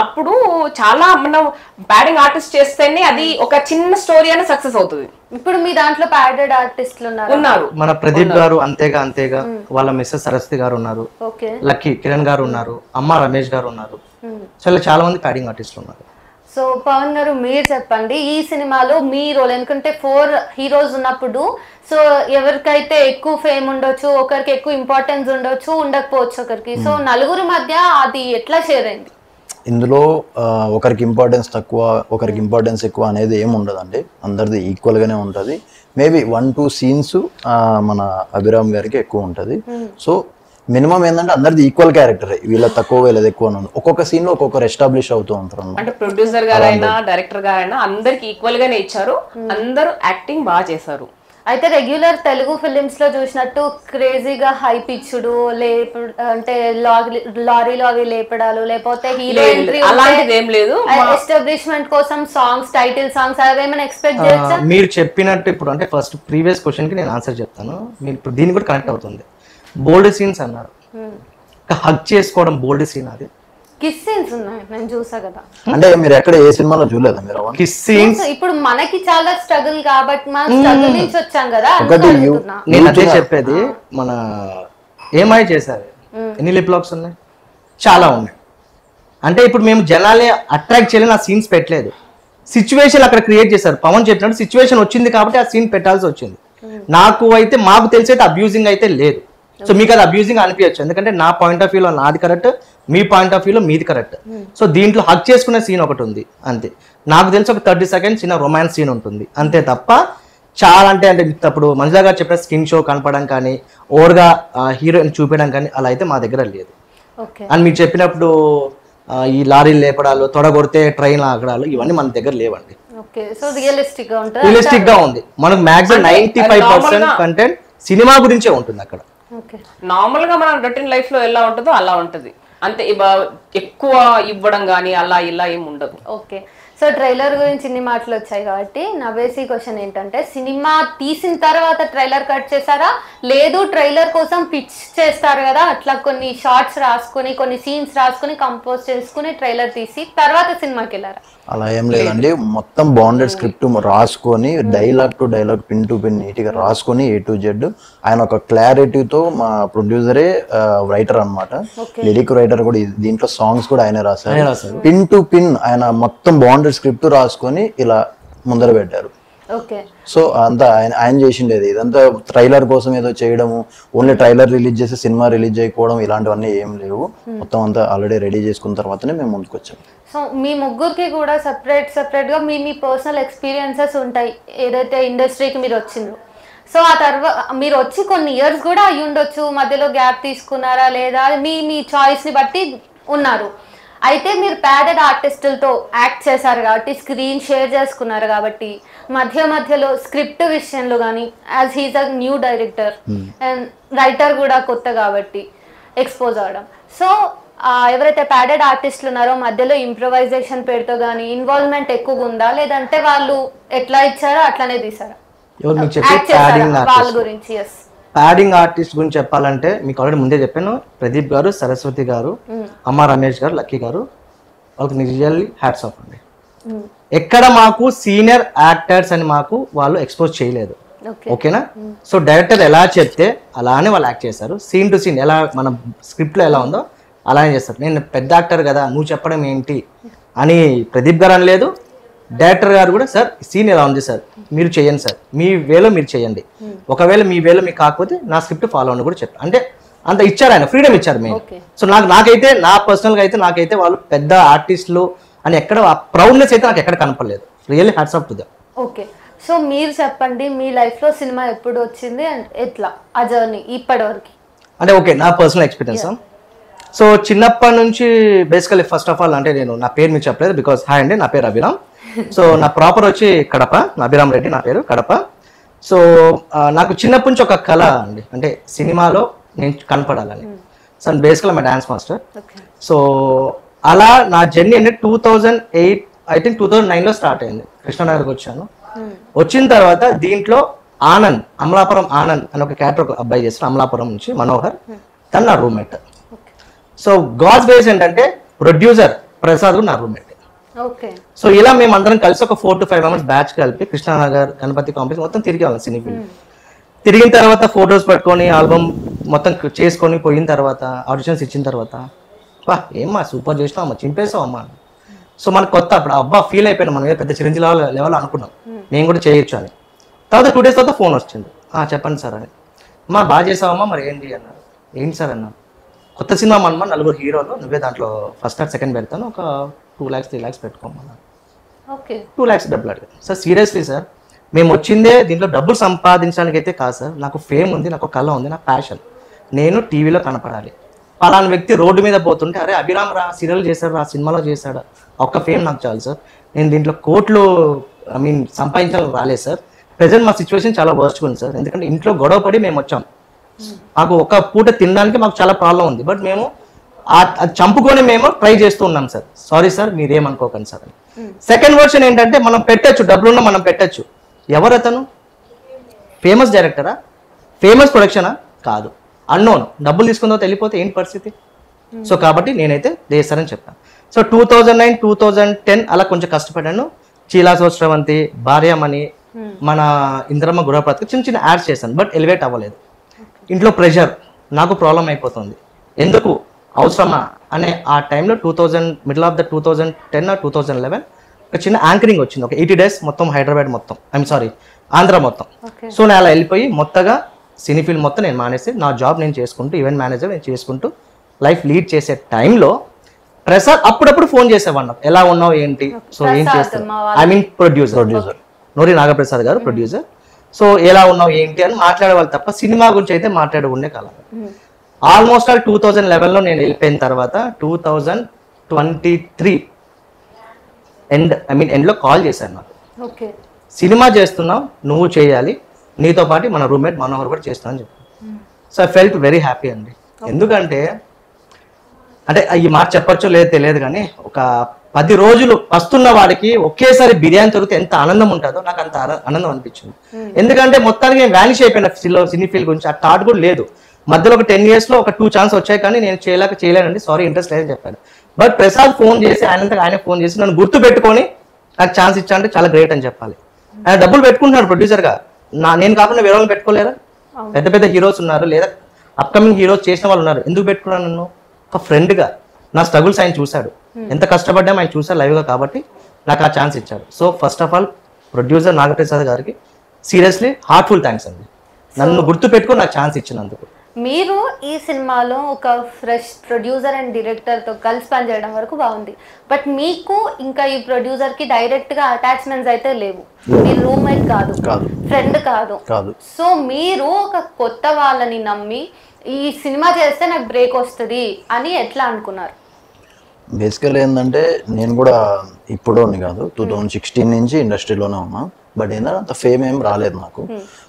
అప్పుడు చాలా మనం ప్యాడింగ్ ఆర్టిస్ట్ చేస్తేనే అది ఒక చిన్న స్టోరీ అని సక్సెస్ అవుతుంది. ఇప్పుడు మీ దాంట్లో ప్యాడెడ్ ఆర్టిస్టులు ఉన్నారు. మన ప్రదీప్ గారు అంతేగా వాళ్ళ మిస్సెస్ సరస్వతి గారు ఉన్నారు, లక్కీ కిరణ్ గారు ఉన్నారు, అమ్మ రమేష్ గారు ఉన్నారు. చాలా మంది ప్యాడింగ్ ఆర్టిస్టులు ఉన్నారు. సో పవన్ గారు మీరు చెప్పండి, ఈ సినిమాలో మీ రోల్, ఎందుకంటే 4 హీరోస్ ఉన్నప్పుడు సో ఎవరికైతే ఎక్కువ ఫేమ్ ఉండొచ్చు, ఒకరికి ఎక్కువ ఇంపార్టెన్స్ ఉండొచ్చు, ఉండకపోవచ్చు ఒకరికి. సో నలుగురి మధ్య అది ఎట్లా షేర్ అయింది? ఇందులో ఒకరికి ఇంపార్టెన్స్ తక్కువ, ఒకరికి ఇంపార్టెన్స్ ఎక్కువ అనేది ఏమి ఉండదండి. అందరిది ఈక్వల్గానే ఉంటుంది. మేబీ 1-2 సీన్స్ మన అభిరామ్ గారికి ఎక్కువ ఉంటుంది. సో మినిమం ఏంటంటే అందరిది ఈక్వల్ క్యారెక్టర్, వీళ్ళ తక్కువ వీళ్ళది ఎక్కువ ఉంది. ఒక్కొక్క సీన్ లో ఒక్కొక్కరు ఎస్టాబ్లిష్ అవుతూ ఉంటారు. అంటే ప్రొడ్యూసర్ గారైనా డైరెక్టర్ గారైనా అందరికి ఈక్వల్ గానే ఇచ్చారు, అందరూ యాక్టింగ్ బాగా చేశారు. అయితే రెగ్యులర్ తెలుగు ఫిలిమ్స్ లో చూసినట్టు క్రేజీగా హైప్ ఇచ్చుడు, అంటే లారీలో అవి లేపడాలు, లేకపోతే హీరో ఎంట్రీ అలాంటిది ఏం లేదు. ఎస్టాబ్లిష్మెంట్ కోసం సాంగ్స్, టైటిల్ సాంగ్స్ అవేమైనా ఎక్స్పెక్ట్ చేయొచ్చా? మీరు చెప్పినట్టు ఇప్పుడు అంటే ఫస్ట్ ప్రీవియస్ క్వశ్చన్ కి నేను ఆన్సర్ చెప్తాను, మీరు ఇప్పుడు దీనికి కూడా కనెక్ట్ అవుతుంది. బోల్డ్ సీన్స్ అన్నారు, హగ్ చేసుకోవడం బోల్డ్ సీన్. అది కిస్ సీన్స్ ఉన్నాయి, నేను చూసా కదా. అంటే మీరు ఎక్కడ ఏ సినిమాలో చూడలేదా మీరు కిస్ సీన్స్? ఇప్పుడు మనకి చాలా స్ట్రగుల్ కాబట్టి మనం స్ట్రగుల్ నుంచి వచ్చాం కదా. నేను అదే చెప్పేది, మన ఏమై చేశారు, ఎన్ని లిప్ లాక్స్ ఉన్నాయి? చాలా ఉన్నాయి. అంటే ఇప్పుడు మేము జనాలే అట్రాక్ట్ చేయలేని ఆ సీన్స్ పెట్టలేదు, సిచ్యువేషన్ అక్కడ క్రియేట్ చేశారు. పవన్ చెప్పినట్టు సిచ్యువేషన్ వచ్చింది కాబట్టి ఆ సీన్ పెట్టాల్సి వచ్చింది. నాకు అయితే మాకు తెలిసి అయితే అబ్యూజింగ్ అయితే లేదు. సో మీకు అది అబ్యూజింగ్ అనిపించచ్చు, ఎందుకంటే నా పాయింట్ ఆఫ్ వ్యూలో నాది కరెక్ట్, మీ పాయింట్ ఆఫ్ వ్యూలో మీది కరెక్ట్. సో దీంట్లో హగ్ చేసుకునే సీన్ ఒకటి ఉంది అంతే. నాకు తెలిసి ఒక 30 seconds చిన్న రొమాన్స్ సీన్ ఉంటుంది అంతే తప్ప చాలా అంటే ఇప్పుడు మంజులా గారు చెప్పిన స్కిన్ షో కనపడడం కానీ, ఓవర్గా హీరోయిన్ చూపించడం కానీ అలా అయితే మా దగ్గర లేదు. అండ్ మీరు చెప్పినప్పుడు ఈ లారీలు లేపడాలు, తొడగొడితే ట్రైన్ ఆగడాలు ఇవన్నీ మన దగ్గర లేవండి. రియలిస్టిక్ గా ఉంది. మనకు మాక్సిమం 95% కంటెంట్ సినిమా గురించే ఉంటుంది అక్కడ. నార్మల్ గా మన రొటీన్ లైఫ్ లో ఎలా ఉంటుందో అలా ఉంటది అంతే, ఎక్కువ ఇవ్వడం గానీ అలా ఇలా ఏమి ఉండదు. ఓకే, సో ట్రైలర్ గురించి ఇన్ని మాటలు వచ్చాయి కాబట్టి నా బేసిక్ క్వశ్చన్ ఏంటంటే, సినిమా తీసిన తర్వాత ట్రైలర్ కట్ చేశారా, లేదు ట్రైలర్ కోసం పిచ్ చేస్తారు కదా అట్లా కొన్ని షార్ట్స్ రాసుకొని కొన్ని సీన్స్ రాసుకొని కంపోజ్ చేసుకుని ట్రైలర్ తీసి తర్వాత సినిమాకి వెళ్ళారా? అలా ఏం లేదండి, మొత్తం బాండెడ్ స్క్రిప్ట్ రాసుకొని dialogue to dialogue pin to pin నీట్గా రాసుకొని A to Z ఆయన ఒక క్లారిటీతో మా ప్రొడ్యూసరే రైటర్ అన్నమాట, లిరిక్ రైటర్ కూడా. దీంట్లో సాంగ్స్ కూడా ఆయనే రాశారు. పిన్ టు పిన్ ఆయన మొత్తం బాండెడ్ స్క్రిప్ట్ రాసుకొని ఇలా ముందర పెట్టారు. సో అంతా ఆయన చేసిండేది. ఇదంతా ట్రైలర్ కోసం ఏదో చేయడము, ఓన్లీ ట్రైలర్ రిలీజ్ చేసి సినిమా రిలీజ్ చేయకపోవడం ఇలాంటివన్నీ ఏం లేవు. మొత్తం అంతా ఆల్రెడీ రెడీ చేసుకున్న తర్వాతనే మేము ముందుకు వచ్చాము. సో మీ ముగ్గురికి కూడా సెపరేట్గా మీ పర్సనల్ ఎక్స్పీరియన్సెస్ ఉంటాయి ఏదైతే ఇండస్ట్రీకి మీరు వచ్చిండ్రు. సో ఆ తర్వాత మీరు వచ్చి కొన్ని ఇయర్స్ కూడా అయ్యి ఉండొచ్చు, మధ్యలో గ్యాప్ తీసుకున్నారా లేదా మీ చాయిస్ని బట్టి ఉన్నారు. అయితే మీరు ప్యాడెడ్ ఆర్టిస్టులతో యాక్ట్ చేశారు కాబట్టి, స్క్రీన్ షేర్ చేసుకున్నారు కాబట్టి, మధ్యలో స్క్రిప్ట్ విషయంలో కానీ as he's a new director and writer కూడా కొత్త కాబట్టి ఎక్స్పోజ్ అవడం. సో ఎవరైతే ప్యాడెడ్ ఆర్టిస్టులు ఉన్నారో మధ్యలో ఇంప్రొవైజేషన్ పేరుతో కానీ ఇన్వాల్వ్మెంట్ ఎక్కువగా ఉందా, లేదంటే వాళ్ళు ఎట్లా ఇచ్చారో అట్లనే తీసారా? వాళ్ళ గురించి ప్యాడింగ్ ఆర్టిస్ట్ గురించి చెప్పాలంటే మీకు ఆల్రెడీ ముందే చెప్పాను. ప్రదీప్ గారు, సరస్వతి గారు, అమ్మ రమేష్ గారు, లక్కీ గారు, వాళ్ళకి నిజల్లీ హ్యాట్స్ ఆఫ్ అండి. ఎక్కడ మాకు సీనియర్ యాక్టర్స్ అని మాకు వాళ్ళు ఎక్స్పోజ్ చేయలేదు. ఓకేనా? సో డైరెక్టర్ ఎలా చెప్తే అలానే వాళ్ళు యాక్ట్ చేశారు. సీన్ టు సీన్ ఎలా మన స్క్రిప్ట్లో ఎలా ఉందో అలానే చేస్తారు. నేను పెద్ద యాక్టర్ కదా నువ్వు చెప్పడం ఏంటి అని ప్రదీప్ గారు అనలేదు. డైరెక్టర్ గారు కూడా సార్ సీన్ ఎలా ఉంది సార్ మీరు చేయండి సార్, మీ వేలో మీరు చేయండి, ఒకవేళ మీ వేలో మీకు కాకపోతే నా స్క్రిప్ట్ ఫాలో అని కూడా చెప్పారు. అంటే అంత ఇచ్చారు, ఆయన ఫ్రీడమ్ ఇచ్చారు మేము. సో నాకైతే నా పర్సనల్గా అయితే నాకైతే వాళ్ళు పెద్ద ఆర్టిస్టులు అని ఎక్కడ ప్రౌడ్నెస్ అయితే నాకు ఎక్కడ కనపడలేదు. Really hats off to them. Okay, so మీరు చెప్పండి మీ లైఫ్లో సినిమా ఎప్పుడు వచ్చింది అండ్ ఎట్లా ఆ జర్నీ ఇప్పటివరకు? అంటే ఓకే, నా పర్సనల్ ఎక్స్పీరియన్స్. సో చిన్నప్పటి నుంచి బేసికలీ ఫస్ట్ ఆఫ్ ఆల్ అంటే నేను నా పేరు మీకు చెప్పలేదు బికాస్ హాయ్ అండి, నా పేరు అభిరామ్. సో నా ప్రాపర్ వచ్చి కడప, అభిరామ్ రెడ్డి నా పేరు, కడప. సో నాకు చిన్నప్పటి నుంచి ఒక కళ అండి, అంటే సినిమాలో నేను కనపడాలని. సో బేసికల్ మా డాన్స్ మాస్టర్. సో అలా నా జర్నీ అంటే 2008 ఐ థింక్ 2009లో స్టార్ట్ అయింది. కృష్ణానగర్కి వచ్చాను. వచ్చిన తర్వాత దీంట్లో ఆనంద్, అమలాపురం ఆనంద్ అని ఒక క్యారెక్టర్ అబ్బాయి చేస్తారు అమలాపురం నుంచి, మనోహర్, తను నా రూమ్మేట్. సో గాడ్స్ బేస్ ఏంటంటే ప్రొడ్యూసర్ ప్రసాద్ నా రూమ్మేట్. సో ఇలా మేము అందరం కలిసి ఒక 4 to 5 మెంబర్స్ బ్యాచ్ కలిపి కృష్ణానగర్, గణపతి కాంప్లెక్స్ మొత్తం తిరిగి వాళ్ళం. సినీ ఫీల్డ్ తిరిగిన తర్వాత ఫొటోస్ పెట్టుకొని ఆల్బమ్ మొత్తం చేసుకొని పోయిన తర్వాత ఆడిషన్స్ ఇచ్చిన తర్వాత వా ఏమ్మా సూపర్ చేసినావు అమ్మా, చింపేసావు అమ్మా. సో మనకు కొత్త అప్పుడు అబ్బా ఫీల్ అయిపోయినా, మనం పెద్ద చిరంజీవి లెవెల్ అనుకున్నాం నేను కూడా చేయొచ్చు అని. తర్వాత 2 days తర్వాత ఫోన్ వచ్చింది, చెప్పండి సార్ అని. అమ్మా బాగా చేసావమ్మా, మరి ఏంటి అన్నారు. ఏంటి సార్ అన్నా, కొత్త సినిమా మనమా 4 హీరోలు, నువ్వే దాంట్లో ఫస్ట్ ఆర్ సెకండ్ పెడతాను, ఒక 2 lakhs 3 lakhs పెట్టుకోమన్నా. 2 lakhs డబ్బులు అడిగాను. సార్ సీరియస్లీ సార్ మేము వచ్చిందే దీంట్లో డబ్బులు సంపాదించడానికి అయితే కాదు సార్, నాకు ఫేమ్ ఉంది, నాకు కళ ఉంది, నా ప్యాషన్, నేను టీవీలో కనపడాలి. పలానా వ్యక్తి రోడ్డు మీద పోతుంటే అరే అభిరామ్ రా సీరియల్ చేశాడు, రా సినిమాలో చేశాడు, ఒక్క ఫేమ్ నాకు చాలు సార్, నేను దీంట్లో కోట్లు సంపాదించాలని రాలేదు సార్. ప్రెసెంట్ మా సిచ్యువేషన్ చాలా వర్స్ట్గా ఉంది సార్, ఎందుకంటే ఇంట్లో గొడవ పడి మేము వచ్చాం, మాకు ఒక పూట తినడానికి మాకు చాలా ప్రాబ్లం ఉంది, బట్ మేము అది చంపుకొని మేము ట్రై చేస్తూ ఉన్నాం సార్, సారీ సార్ మీరేమనుకోకండి సార్ అని. సెకండ్ వర్షన్ ఏంటంటే మనం పెట్టచ్చు, డబ్బులున్నా మనం పెట్టచ్చు. ఎవరు అతను? ఫేమస్ డైరెక్టరా, ఫేమస్ ప్రొడక్షనా? కాదు, అన్నోన్. డబ్బులు తీసుకున్న తర్వాత వెళ్ళిపోతే ఏంటి పరిస్థితి? సో కాబట్టి నేనైతే చేస్తానని చెప్పాను. సో 2009 2010 అలా కొంచెం కష్టపడ్డాను. చీలాసో శ్రవంతి, భార్యమణి, మన ఇంద్రమ్మ గృహప్రతికి చిన్న చిన్న యాడ్స్ చేశాను, బట్ ఎలివేట్ అవ్వలేదు. ఇంట్లో ప్రెషర్, నాకు ప్రాబ్లం అయిపోతుంది, ఎందుకు అవసరమా అనే ఆ టైంలో మిడిల్ ఆఫ్ ద 2010 or 2011 ఒక చిన్న యాంకరింగ్ వచ్చింది, ఒక 80 days మొత్తం హైదరాబాద్ మొత్తం, ఆంధ్ర మొత్తం. సో నేను అలా వెళ్ళిపోయి మొత్తగా సినీ ఫీల్డ్ మొత్తం నేను మానేసి నా జాబ్ నేను చేసుకుంటూ, ఈవెంట్ మేనేజర్ నేను చేసుకుంటూ లైఫ్ లీడ్ చేసే టైంలో ప్రసాద్ అప్పుడప్పుడు ఫోన్ చేసేవాడు, ఎలా ఉన్నావు ఏంటి, సో ఏం చేస్తాను, ప్రొడ్యూసర్ నూరి నాగప్రసాద్ గారు ప్రొడ్యూసర్. సో ఎలా ఉన్నావు ఏంటి అని మాట్లాడేవాళ్ళు తప్ప సినిమా గురించి అయితే మాట్లాడుకుండే కాలం. ఆల్మోస్ట్ ఆల్ 2011లో నేను వెళ్ళిపోయిన తర్వాత 2023 ఎండ్లో కాల్ చేశాను నాకు, సినిమా చేస్తున్నావు నువ్వు చేయాలి, నీతో పాటు మన రూమ్మేట్ మనోహర్ కూడా చేస్తున్నాను చెప్పి. So I felt very happy అండి. ఎందుకంటే అంటే ఈ మాట చెప్పచ్చో లేదో తెలియదు కానీ ఒక 10 రోజులు వస్తున్న వాడికి ఒకేసారి బిర్యానీ దొరికితే ఎంత ఆనందం ఉంటుందో నాకు అంత ఆనందం అనిపించింది. ఎందుకంటే మొత్తానికి నేను వ్యానిష్ అయిపోయిన సినీ ఫీల్డ్ గురించి ఆ థాట్ కూడా లేదు. మధ్యలో ఒక 10 years లో ఒక 2 ఛాన్స్ వచ్చాయి, కానీ నేను చేయలేనండి, సారీ ఇంట్రెస్ట్ లేదని చెప్పాను. బట్ ప్రసాద్ ఫోన్ చేసి ఆయన ఫోన్ చేసి నన్ను గుర్తు పెట్టుకొని నాకు ఛాన్స్ ఇచ్చా అంటే చాలా గ్రేట్ అని చెప్పాలి. ఆయన డబ్బులు పెట్టుకుంటున్నాడు ప్రొడ్యూసర్గా, నేను కాకుండా వేరే వాళ్ళు పెట్టుకోలేరా? పెద్ద పెద్ద హీరోస్ ఉన్నారు, లేదా అప్కమింగ్ హీరోస్ చేసిన వాళ్ళు ఉన్నారు. ఎందుకు పెట్టుకున్నాను నన్ను? ఒక ఫ్రెండ్గా నా స్ట్రగుల్స్ ఆయన చూశాడు, ఎంత కష్టపడ్డామో ఆయన చూశారు లైవ్గా, కాబట్టి నాకు ఆ ఛాన్స్ ఇచ్చాడు. So first of all producer Nagaprasad గారికి సీరియస్లీ హార్ట్ఫుల్ థ్యాంక్స్ అండి, నన్ను గుర్తు పెట్టుకుని నాకు ఛాన్స్ ఇచ్చినందుకు. మీరు ఈ సినిమాలో ఒక ఫ్రెష్ ప్రొడ్యూసర్ అండ్ డైరెక్టర్తో కలిసి పనిచేయడం వరకు బాగుంది. బట్ మీకు ఇంకా ఈ ప్రొడ్యూసర్కి డైరెక్ట్గా అటాచ్మెంట్స్ అయితే లేవు, మీరు రూమ్మేట్ కాదు, ఫ్రెండ్ కాదు. సో మీరు ఒక కొత్త వాళ్ళని నమ్మి ఈ సినిమా చేస్తే నాకు బ్రేక్ వస్తుంది అని ఎట్లా అనుకున్నారు? బేసికల్ ఏంటంటే నేను కూడా ఇప్పుడోని కాదు, 2016 నుంచి ఇండస్ట్రీలోనే ఉన్నా. బట్ ఏంటంటే అంత ఫేమ్ ఏం రాలేదు నాకు.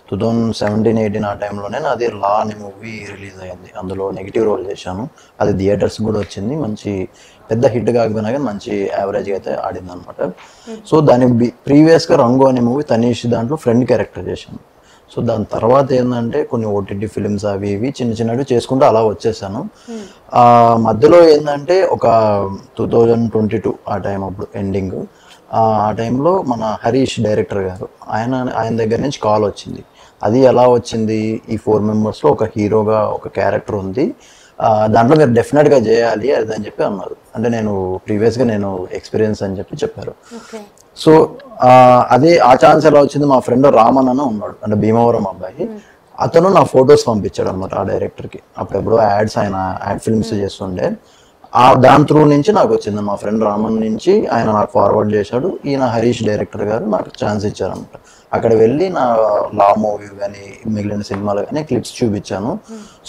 2017-18 ఆ టైంలోనే నాది లా అనే మూవీ రిలీజ్ అయింది. అందులో నెగిటివ్ రోల్ చేశాను. అది థియేటర్స్ కూడా వచ్చింది, మంచి పెద్ద హిట్ కాకపోయినా కానీ మంచి యావరేజ్గా అయితే ఆడింది అనమాట. సో దాని ప్రీవియస్గా రంగు అనే మూవీ తనీష్ దాంట్లో ఫ్రెండ్ క్యారెక్టర్ చేశాను. సో దాని తర్వాత ఏంటంటే కొన్ని ఓటీటీ ఫిలిమ్స్ అవి ఇవి చిన్నవి చేసుకుంటూ అలా వచ్చేసాను. మధ్యలో ఏంటంటే ఒక 2022 ఆ టైం అప్పుడు ఎండింగ్, ఆ టైంలో మన హరీష్ డైరెక్టర్ గారు ఆయన దగ్గర నుంచి కాల్ వచ్చింది. అది ఎలా వచ్చింది, ఈ 4 మెంబర్స్లో ఒక హీరోగా ఒక క్యారెక్టర్ ఉంది, దాంట్లో మీరు డెఫినెట్గా చేయాలి అది అని చెప్పి అన్నారు. అంటే నేను ప్రీవియస్గా నేను ఎక్స్పీరియన్స్ అని చెప్పారు. సో అదే ఆ ఛాన్స్ ఎలా వచ్చింది, మా ఫ్రెండ్ రామన్ అన్న ఉన్నాడు, అంటే భీమవరం అబ్బాయి, అతను నా ఫొటోస్ పంపించాడు అనమాట ఆ డైరెక్టర్కి. అప్పుడెప్పుడో ఆయన యాడ్ ఫిల్మ్స్ చేస్తుండే, దాని త్రూ నుంచి నాకు వచ్చింది. మా ఫ్రెండ్ రామన్ నుంచి ఆయన నాకు ఫార్వర్డ్ చేశాడు. ఈయన హరీష్ డైరెక్టర్ గారు నాకు ఛాన్స్ ఇచ్చారనమాట. అక్కడ వెళ్ళి నా లా మూవీ కానీ మిగిలిన సినిమాలు కానీ క్లిప్స్ చూపించాను.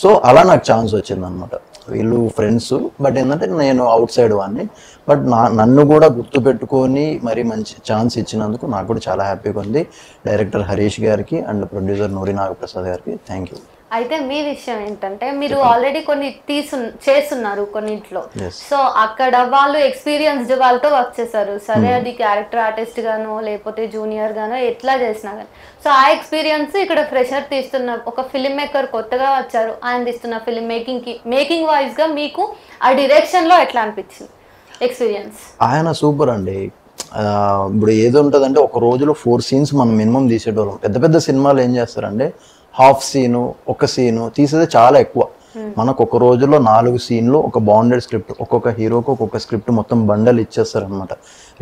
సో అలా నాకు ఛాన్స్ వచ్చింది అనమాట. వీళ్ళు ఫ్రెండ్స్, బట్ ఏంటంటే నేను అవుట్ సైడ్ వాడిని. బట్ నన్ను కూడా గుర్తుపెట్టుకొని మరి మంచి ఛాన్స్ ఇచ్చినందుకు నాకు కూడా చాలా హ్యాపీగా ఉంది. డైరెక్టర్ హరీష్ గారికి అండ్ ప్రొడ్యూసర్ నూరి నాగప్రసాద్ గారికి థ్యాంక్ యూ. అయితే మీ విషయం ఏంటంటే మీరు ఆల్రెడీ కొన్ని చేస్తున్నారు కొన్నింట్లో, సో అక్కడ వాళ్ళు ఎక్స్పీరియన్స్డ్ వాళ్ళతో వర్క్ చేశారు. సరే అది క్యారెక్టర్ ఆర్టిస్ట్ గానో లేకపోతే జూనియర్ గానో ఎట్లా చేసినా కానీ, సో ఆ ఎక్స్పీరియన్స్ ఇక్కడ ఫ్రెషర్ తీస్తున్న ఒక ఫిల్మ్ మేకర్ కొత్తగా వచ్చారు, ఆయన తీస్తున్న ఫిల్మ్ మేకింగ్ వైజ్ గా మీకు ఆ డైరెక్షన్ లో ఎట్లా అనిపించింది ఎక్స్పీరియన్స్? ఆయన సూపర్ అండి. ఇప్పుడు ఏది ఉంటుందంటే ఒక రోజులో 4 scenes మనం మినిమం తీసేటోళ్ళం. పెద్ద పెద్ద సినిమాలు ఏం చేస్తారంటే హాఫ్ సీను, ఒక సీను తీసేది చాలా ఎక్కువ. మనకు ఒక రోజులో 4 సీన్లు, ఒక బాండెడ్ స్క్రిప్ట్, ఒక్కొక్క హీరోకి ఒక్కొక్క స్క్రిప్ట్ మొత్తం బండల్ ఇచ్చేస్తారు అనమాట.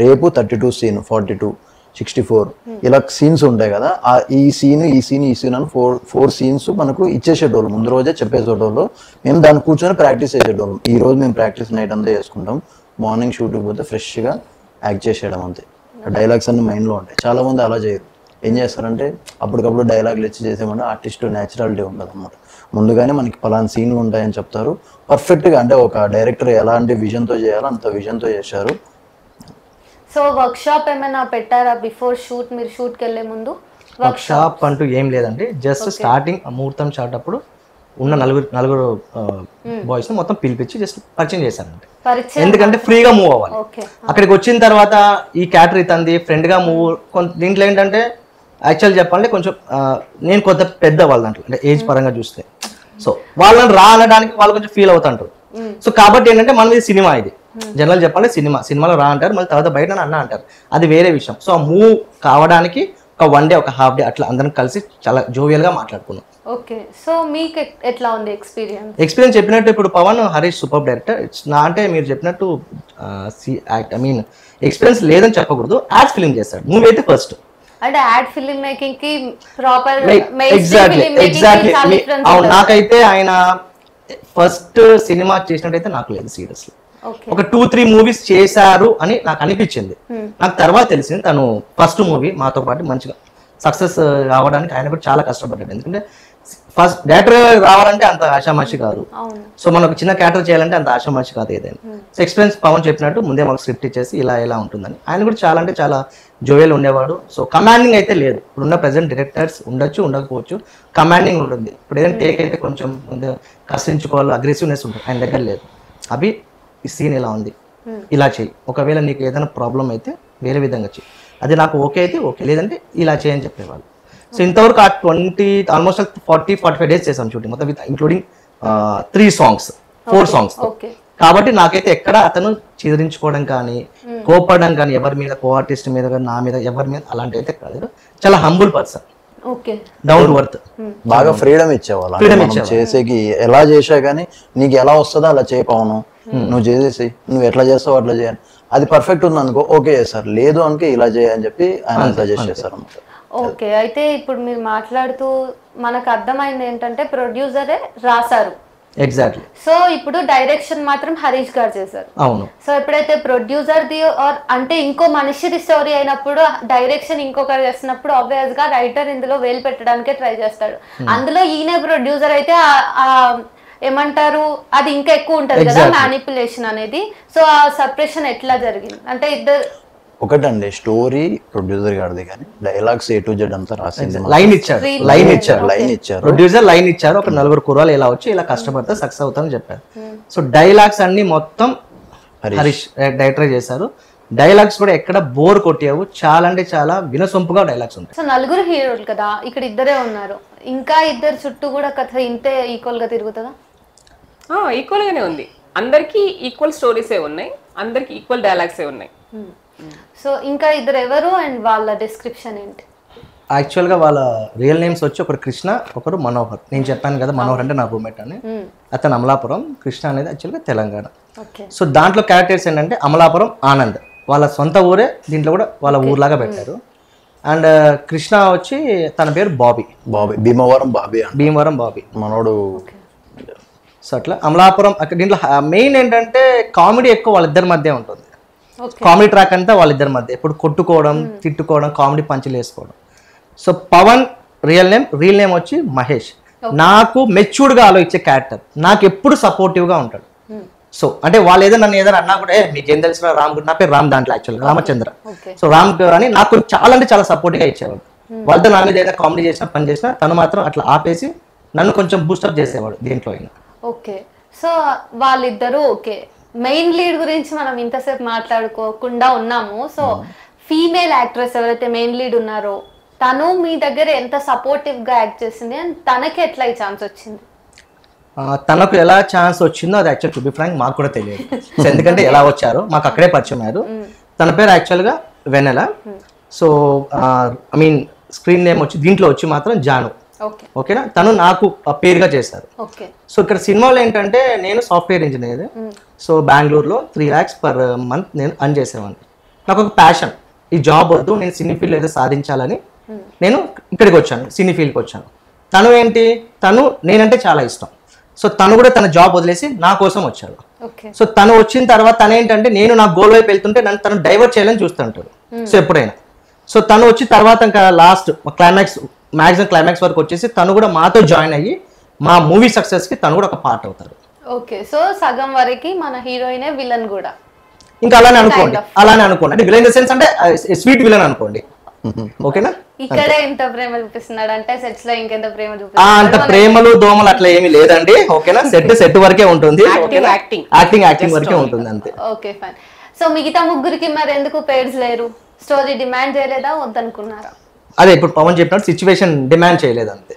రేపు 32 సీన్, 42, 64 ఇలా సీన్స్ ఉంటాయి కదా. ఈ సీన్ అని 4 scenes మనకు ఇచ్చేసేటోళ్ళు, ముందు రోజే చెప్పేసేటోళ్ళు. మేము దాన్ని కూర్చొని ప్రాక్టీస్ చేసేటోళ్ళం. ఈ రోజు మేము ప్రాక్టీస్ నైట్ అంతా చేసుకుంటాం, మార్నింగ్ షూట్కి పోతే ఫ్రెష్గా యాక్ట్ చేసేయడం అంతే. డైలాగ్స్ అన్ని మైండ్లో ఉంటాయి. చాలామంది అలా చేయరు, ఏం చేస్తారంటే అప్పటికప్పుడు డైలాగులు ఇచ్చి చేసేమంటే ఆర్టిస్ట్ న్యాచురాలిటీ ఉండదు అన్నమాట. ముందుగానే మనకి పలానా సీన్లు ఉంటాయని చెప్తారు పర్ఫెక్ట్గా. అంటే ఒక డైరెక్టర్ ఎలాంటి విజన్తో చేయాలో అంత విజన్తో చేశారు. సో వర్క్ షాప్ ఏమైనా పెట్టారా బిఫోర్ షూట్? మీరు షూట్కి వెళ్ళే ముందు వర్క్ షాప్ అంటూ ఏం లేదండి. జస్ట్ స్టార్టింగ్ ముహూర్తం షాట్ అప్పుడు ఉన్న నలుగురు బాయ్స్ ని మొత్తం పిలిపించి జస్ట్ పరిచయం చేశానంటే, ఎందుకంటే ఫ్రీగా మూవ్ అవ్వాలి. అక్కడికి వచ్చిన తర్వాత ఈ క్యాటర్ ఇతంది ఫ్రెండ్ గా మూవ్. దీంట్లో ఏంటంటే యాక్చువల్ చెప్పాలంటే కొంచెం నేను కొంత పెద్ద వాళ్ళ దాంట్లో అంటే ఏజ్ పరంగా చూస్తే, సో వాళ్ళని రా అనడానికి వాళ్ళు కొంచెం ఫీల్ అవుతుంటారు. సో కాబట్టి ఏంటంటే మన ఇది సినిమా, ఇది జనరల్ చెప్పాలి సినిమాలో రా అంటారు, మళ్ళీ తర్వాత బయట అన్న అంటారు, అది వేరే విషయం. సో మూవ్ కావడానికి ఒక 1 day ఒక హాఫ్ డే అట్లా అందరం కలిసి చాలా జోవియల్ గా మాట్లాడుకున్నాం. ఓకే, సో మీకు ఎట్లా ఉంది ఎక్స్పీరియన్స్? చెప్పినట్టు ఇప్పుడు పవన్, హరీష్ సూపర్ డైరెక్టర్. నా అంటే మీరు చెప్పినట్టు ఐ మీన్ ఎక్స్పీరియన్స్ లేదని చెప్పకూడదు, యాడ్ ఫిల్మ్ చేస్తాడు. మూవీ అయితే ఫస్ట్ అంటే యాడ్ ఫిల్మ్ మేకింగ్ కి ప్రాపర్ ఎగ్జాక్ట్లీ నాకైతే ఆయన ఫస్ట్ సినిమా చేసినట్టయితే నాకు లేదు సీరియస్లీ. ఒక 2-3 మూవీస్ చేశారు అని నాకు అనిపించింది. నాకు తర్వాత తెలిసింది తను ఫస్ట్ మూవీ మాతో పాటు మంచిగా సక్సెస్ రావడానికి ఆయన కూడా చాలా కష్టపడ్డాడు. ఎందుకంటే ఫస్ట్ డైరెక్టర్ రావాలంటే అంత ఆషామాషి కాదు, సో మనకు చిన్న క్యారెక్టర్ చేయాలంటే అంత ఆషామాషి కాదు ఏదైనా. సో ఎక్స్పీరియన్స్ పవన్ చెప్పినట్టు ముందే మాకు స్క్రిప్ట్ ఇచ్చేసి ఇలా ఉంటుందని. ఆయన కూడా చాలా అంటే చాలా జోయల్ ఉండేవాడు. సో కమాండింగ్ అయితే లేదు. ఇప్పుడున్న ప్రెసెంట్ డైరెక్టర్స్ ఉండొచ్చు ఉండకపోవచ్చు, కమాండింగ్ ఉంటుంది. ఇప్పుడు ఏదైనా టేక్ అయితే కొంచెం కష్టించుకోవాలి, అగ్రెసివ్నెస్ ఉంటుంది, ఆయన దగ్గర లేదు. అభి ఈ సీన్ ఎలా ఉంది, ఇలా చేయి, ఒకవేళ నీకు ఏదైనా ప్రాబ్లం అయితే వేరే విధంగా చేయి, అది నాకు ఓకే అయితే ఓకే, లేదంటే ఇలా చేయని చెప్పేవాళ్ళు. సో ఇంతవరకు ఆ ఆల్మోస్ట్ 40-45 డేస్ చేసాం షూటింగ్ మొత్తం, విత్ ఇంక్లూడింగ్ 3 songs 4 songs. కాబట్టి నాకైతే ఎక్కడ అతను చిదరించుకోవడం కానీ కోపడడం కానీ ఎవరి మీద, కో ఆర్టిస్ట్ మీద కానీ నా మీద ఎవరి మీద అలాంటి అయితే కాదు. చాలా humble person, down to earth. బాగా ఫ్రీడమ్ ఇచ్చేవాళ్ళు, మనం చేసేకి ఎలా చేసా కానీ నీకు ఎలా వస్తుందో అలా చేయపవను, నువ్వు చేసేసి నువ్వు ఎట్లా చేస్తావు అట్లా చేయాలి, అది పర్ఫెక్ట్ ఉంది అనుకో ఓకే చేస్తారు, లేదు అనుకో ఇలా చేయని చెప్పి ఆయన సజెస్ట్ చేస్తారు అన్నమాట. ఓకే, అయితే ఇప్పుడు మీరు మాట్లాడుతూ మనకు అర్థమైంది ఏంటంటే ప్రొడ్యూసరే రాశారు. ఎగ్జాక్ట్లీ. సో ఇప్పుడు డైరెక్షన్ మాత్రం హరీష్ గారు చేశారు. అవును. సో ఎప్పుడైతే ప్రొడ్యూసర్ ది అంటే ఇంకో మనిషిది స్టోరీ అయినప్పుడు డైరెక్షన్ ఇంకొకరు చేస్తున్నప్పుడు ఆబ్వియస్ గా రైటర్ ఇందులో వేలు పెట్టడానికే ట్రై చేస్తాడు. అందులో ఈయన ప్రొడ్యూసర్ అయితే ఏమంటారు అది ఇంకా ఎక్కువ ఉంటది కదా మ్యానిపులేషన్ అనేది. సో ఆ సపరేషన్ ఎట్లా జరిగింది అంటే ఇద్దరు ఒకటండి, స్టోరీ ప్రొడ్యూసర్ గారిది కానీ డైలాగ్స్ A to Z అంతా రాసింది, లైన్ ఇచ్చారు, లైన్ ఇచ్చారు ప్రొడ్యూసర్ లైన్ ఇచ్చారు, ఒక 4 కుర్రాలు ఇలా వచ్చి ఇలా కష్టపడితే సక్సెస్ అవుతామని చెప్పారు. సో డైలాగ్స్ అన్ని మొత్తం హరీష్ డైరెక్టర్ చేశారు. డైలాగ్స్ కూడా ఎక్కడ బోర్ కొట్టావు, చాలా అంటే చాలా వినసొంపుగా డైలాగ్స్ ఉంటాయి. సో 4 హీరోలు కదా, ఇక్కడ ఇద్దరే ఉన్నారు, ఇంకా ఇద్దరు చుట్టూ కూడా కథ ఇంతే ఈక్వల్ గా తిరుగుతుందా? ఈక్వల్ గానే ఉంది, అందరికి ఈక్వల్ స్టోరీసే ఉన్నాయి, అందరికి ఈక్వల్ డైలాగ్సే ఉన్నాయి. సో ఇంకా ఇద్దరు ఎవరు అండ్ వాళ్ళ డిస్క్రిప్షన్ ఏంటి? యాక్చువల్గా వాళ్ళ రియల్ నేమ్స్ వచ్చి ఒకరు కృష్ణ, ఒకరు మనోహర్. నేను చెప్పాను కదా మనోహర్ అంటే నా రూమ్మేట్ అని, అతను అమలాపురం, కృష్ణ అనేది యాక్చువల్గా తెలంగాణ. సో దాంట్లో క్యారెక్టర్స్ ఏంటంటే అమలాపురం ఆనంద్, వాళ్ళ సొంత ఊరే, దీంట్లో కూడా వాళ్ళ ఊర్లాగా పెట్టారు. అండ్ కృష్ణ వచ్చి తన పేరు బాబీ, భీమవరం బాబీ మనోడు. సో అట్లా అమలాపురం అక్కడ దీంట్లో మెయిన్ ఏంటంటే కామెడీ ఎక్కువ వాళ్ళిద్దరి మధ్య ఉంటుంది. కామెడీ ట్రాక్ అంతా వాళ్ళిద్దరి మధ్య ఎప్పుడు కొట్టుకోవడం, తిట్టుకోవడం, కామెడీ పంచులు వేసుకోవడం. సో పవన్ రియల్ నేమ్ వచ్చి మహేష్, నాకు మెచ్యూర్డ్గా ఆలోచించే క్యారెక్టర్, నాకు ఎప్పుడు సపోర్టివ్గా ఉంటాడు. సో అంటే వాళ్ళు ఏదో నన్ను ఏదైనా అన్నా కూడా మీకేం తెలిసిన రామ్, నా పేరు రామ్ దాంట్లో యాక్చువల్గా రామచంద్ర. సో రామ్ అని నాకు చాలా అంటే చాలా సపోర్ట్గా ఇచ్చేవాడు. వాళ్ళతో నా మీద ఏదైనా కామెడీ చేసినా పని చేసినా తను మాత్రం అట్లా ఆపేసి నన్ను కొంచెం బూస్టప్ చేసేవాడు దీంట్లో అయినా. ఓకే, సో వాళ్ళిద్దరూ ఓకే. మెయిన్ లీడ్ గురించి మనం ఇంతసేపు మాట్లాడుకోకుండా ఉన్నాము. సో ఫీమేల్ యాక్ట్రెస్ ఎవరైతే మెయిన్ లీడ్ ఉన్నారో తను మీ దగ్గర ఎంత సపోర్టివ్ గా యాక్ట్ చేసింది అండ్ తనకి ఎట్లా ఈ ఛాన్స్ వచ్చింది? తనకు ఎలా ఛాన్స్ వచ్చిందో అది యాక్చువల్ టు బి ఫ్రాంక్ మాకు కూడా తెలియదు. ఎందుకంటే ఎలా వచ్చారో మాకు అక్కడే పరిచయం అయ్యారు. తన పేరు యాక్చువల్గా Vennela. So I mean screen name వచ్చి దీంట్లో వచ్చి మాత్రం జాను. ఓకేనా, తను నాకు పేరుగా చేశారు. సో ఇక్కడ సినిమాలో ఏంటంటే నేను సాఫ్ట్వేర్ ఇంజనీర్. సో బెంగళూరులో 3 lakhs per month నేను అర్న్ చేసేవాడిని. నాకు ఒక ప్యాషన్, ఈ జాబ్ వద్దు, నేను సినీ ఫీల్డ్ ఏదో సాధించాలని నేను ఇక్కడికి వచ్చాను, సినీ ఫీల్డ్కి వచ్చాను. తను ఏంటి, నేనంటే చాలా ఇష్టం. సో తను కూడా తన జాబ్ వదిలేసి నా కోసం వచ్చాడు. సో తను వచ్చిన తర్వాత తను ఏంటంటే నేను నా గోల్ వైపు వెళ్తుంటే నన్ను తను డైవర్ట్ చేయాలని చూస్తుంటాడు. సో ఎప్పుడైనా సో తను వచ్చిన తర్వాత ఇంకా లాస్ట్ మ్యాక్సిమం క్లైమాక్స్ వరకు వచ్చేసి తను కూడా మాతో జాయిన్ అయ్యి మా మూవీ సక్సెస్ కి తను కూడా ఒక పార్ట్ అవుతారు. ఓకే, సో సగం వరకు మన హీరోయినే విలన్ కూడా ఇంకా అలానే అనుకోండి అంటే విలన్ ఇన్ ద సెన్స్ అంటే స్వీట్ విలన్ అనుకోండి. ఓకేనా, ఇక్కడే ఎంత ప్రేమ చూపిస్తున్నాడు అంటే సెట్స్ లో ఇంకెంత ప్రేమ చూపిస్తున్నాడు. అంత ప్రేమలు దోమలు అట్లా ఏమీ లేదండి. ఓకేనా, సెట్ వరకే ఉంటుంది, యాక్టింగ్ వరకే ఉంటుంది అంతే. Okay fine. సో మిగతా ముగ్గురికి మరి ఎందుకు పేర్స్ లేరు? స్టోరీ డిమాండ్ చేయలేదా, వద్దనుకున్నారా? అదే ఇప్పుడు పవన్ చెప్పినట్టు సిచ్యువేషన్ డిమాండ్ చేయలేదు అంతే.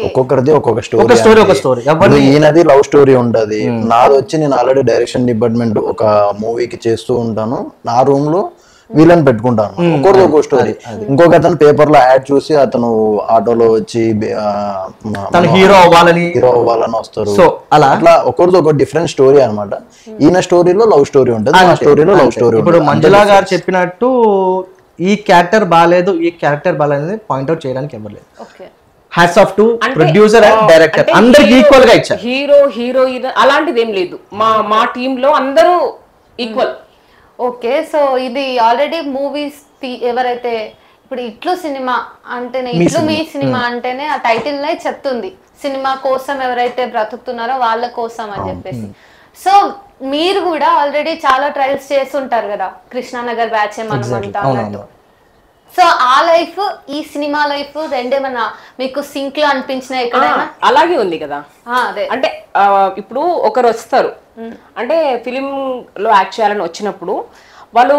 ఒక్కొక్కరిది ఒక్కొక్క స్టోరీ. ఈయనది లవ్ స్టోరీ ఉంటది, నాది వచ్చి నేను ఆల్రెడీ డైరెక్షన్ డిపార్ట్మెంట్ ఒక మూవీకి చేస్తూ ఉంటాను, నా రూమ్ లో వీళ్ళని పెట్టుకుంటాను, ఒక్కొక్కరు ఒక్కో స్టోరీ. ఇంకొక అతను పేపర్ లో యాడ్ చూసి అతను ఆటోలో వచ్చి హీరో అవ్వాలని వస్తారు. సో అట్లా ఒక్కొక్కరిది ఒక డిఫరెంట్ స్టోరీ అనమాట. ఈయన స్టోరీలో లవ్ స్టోరీ ఉంటుంది, ఆ స్టోరీలో లవ్ స్టోరీ. ఇప్పుడు మంజులా గారు చెప్పినట్టు ఈ క్యారెక్టర్ బాగాలేదు, ఈ క్యారెక్టర్ బాగాలేదు పాయింట్అవుట్ చేయడానికి ఎవరు లేదు. Hats off to producer and director, అందరికి ఈక్వల్ గా ఇచ్చారు. హీరోయిన్ అలాంటిది ఏం లేదు, మా టీమ్ లో అందరూ ఈక్వల్. ఓకే, సో ఇది ఆల్రెడీ మూవీస్ ఎవరైతే ఇప్పుడు ఇట్లు సినిమా అంటేనే ఇట్లు మీ సినిమా అంటేనే ఆ టైటిల్ నే చెప్తుంది, సినిమా కోసం ఎవరైతే బ్రతుకుతున్నారో వాళ్ళ కోసం అని చెప్పేసి. సో మీరు కూడా ఆల్రెడీ చాలా ట్రయల్స్ చేస్తుంటారు కదా, కృష్ణానగర్ బ్యాచ్ మనమంతా అన్నట్టు. సో ఆ లైఫ్ ఈ సినిమా లైఫ్ రెండేమన్నా మీకు సింక్ లో అనిపించినాయి ఎక్కడైనా? అలాగే ఉంది కదా. అదే అంటే ఇప్పుడు ఒకరు వస్తారు అంటే ఫిలిం లో యాక్ట్ చేయాలని వచ్చినప్పుడు వాళ్ళు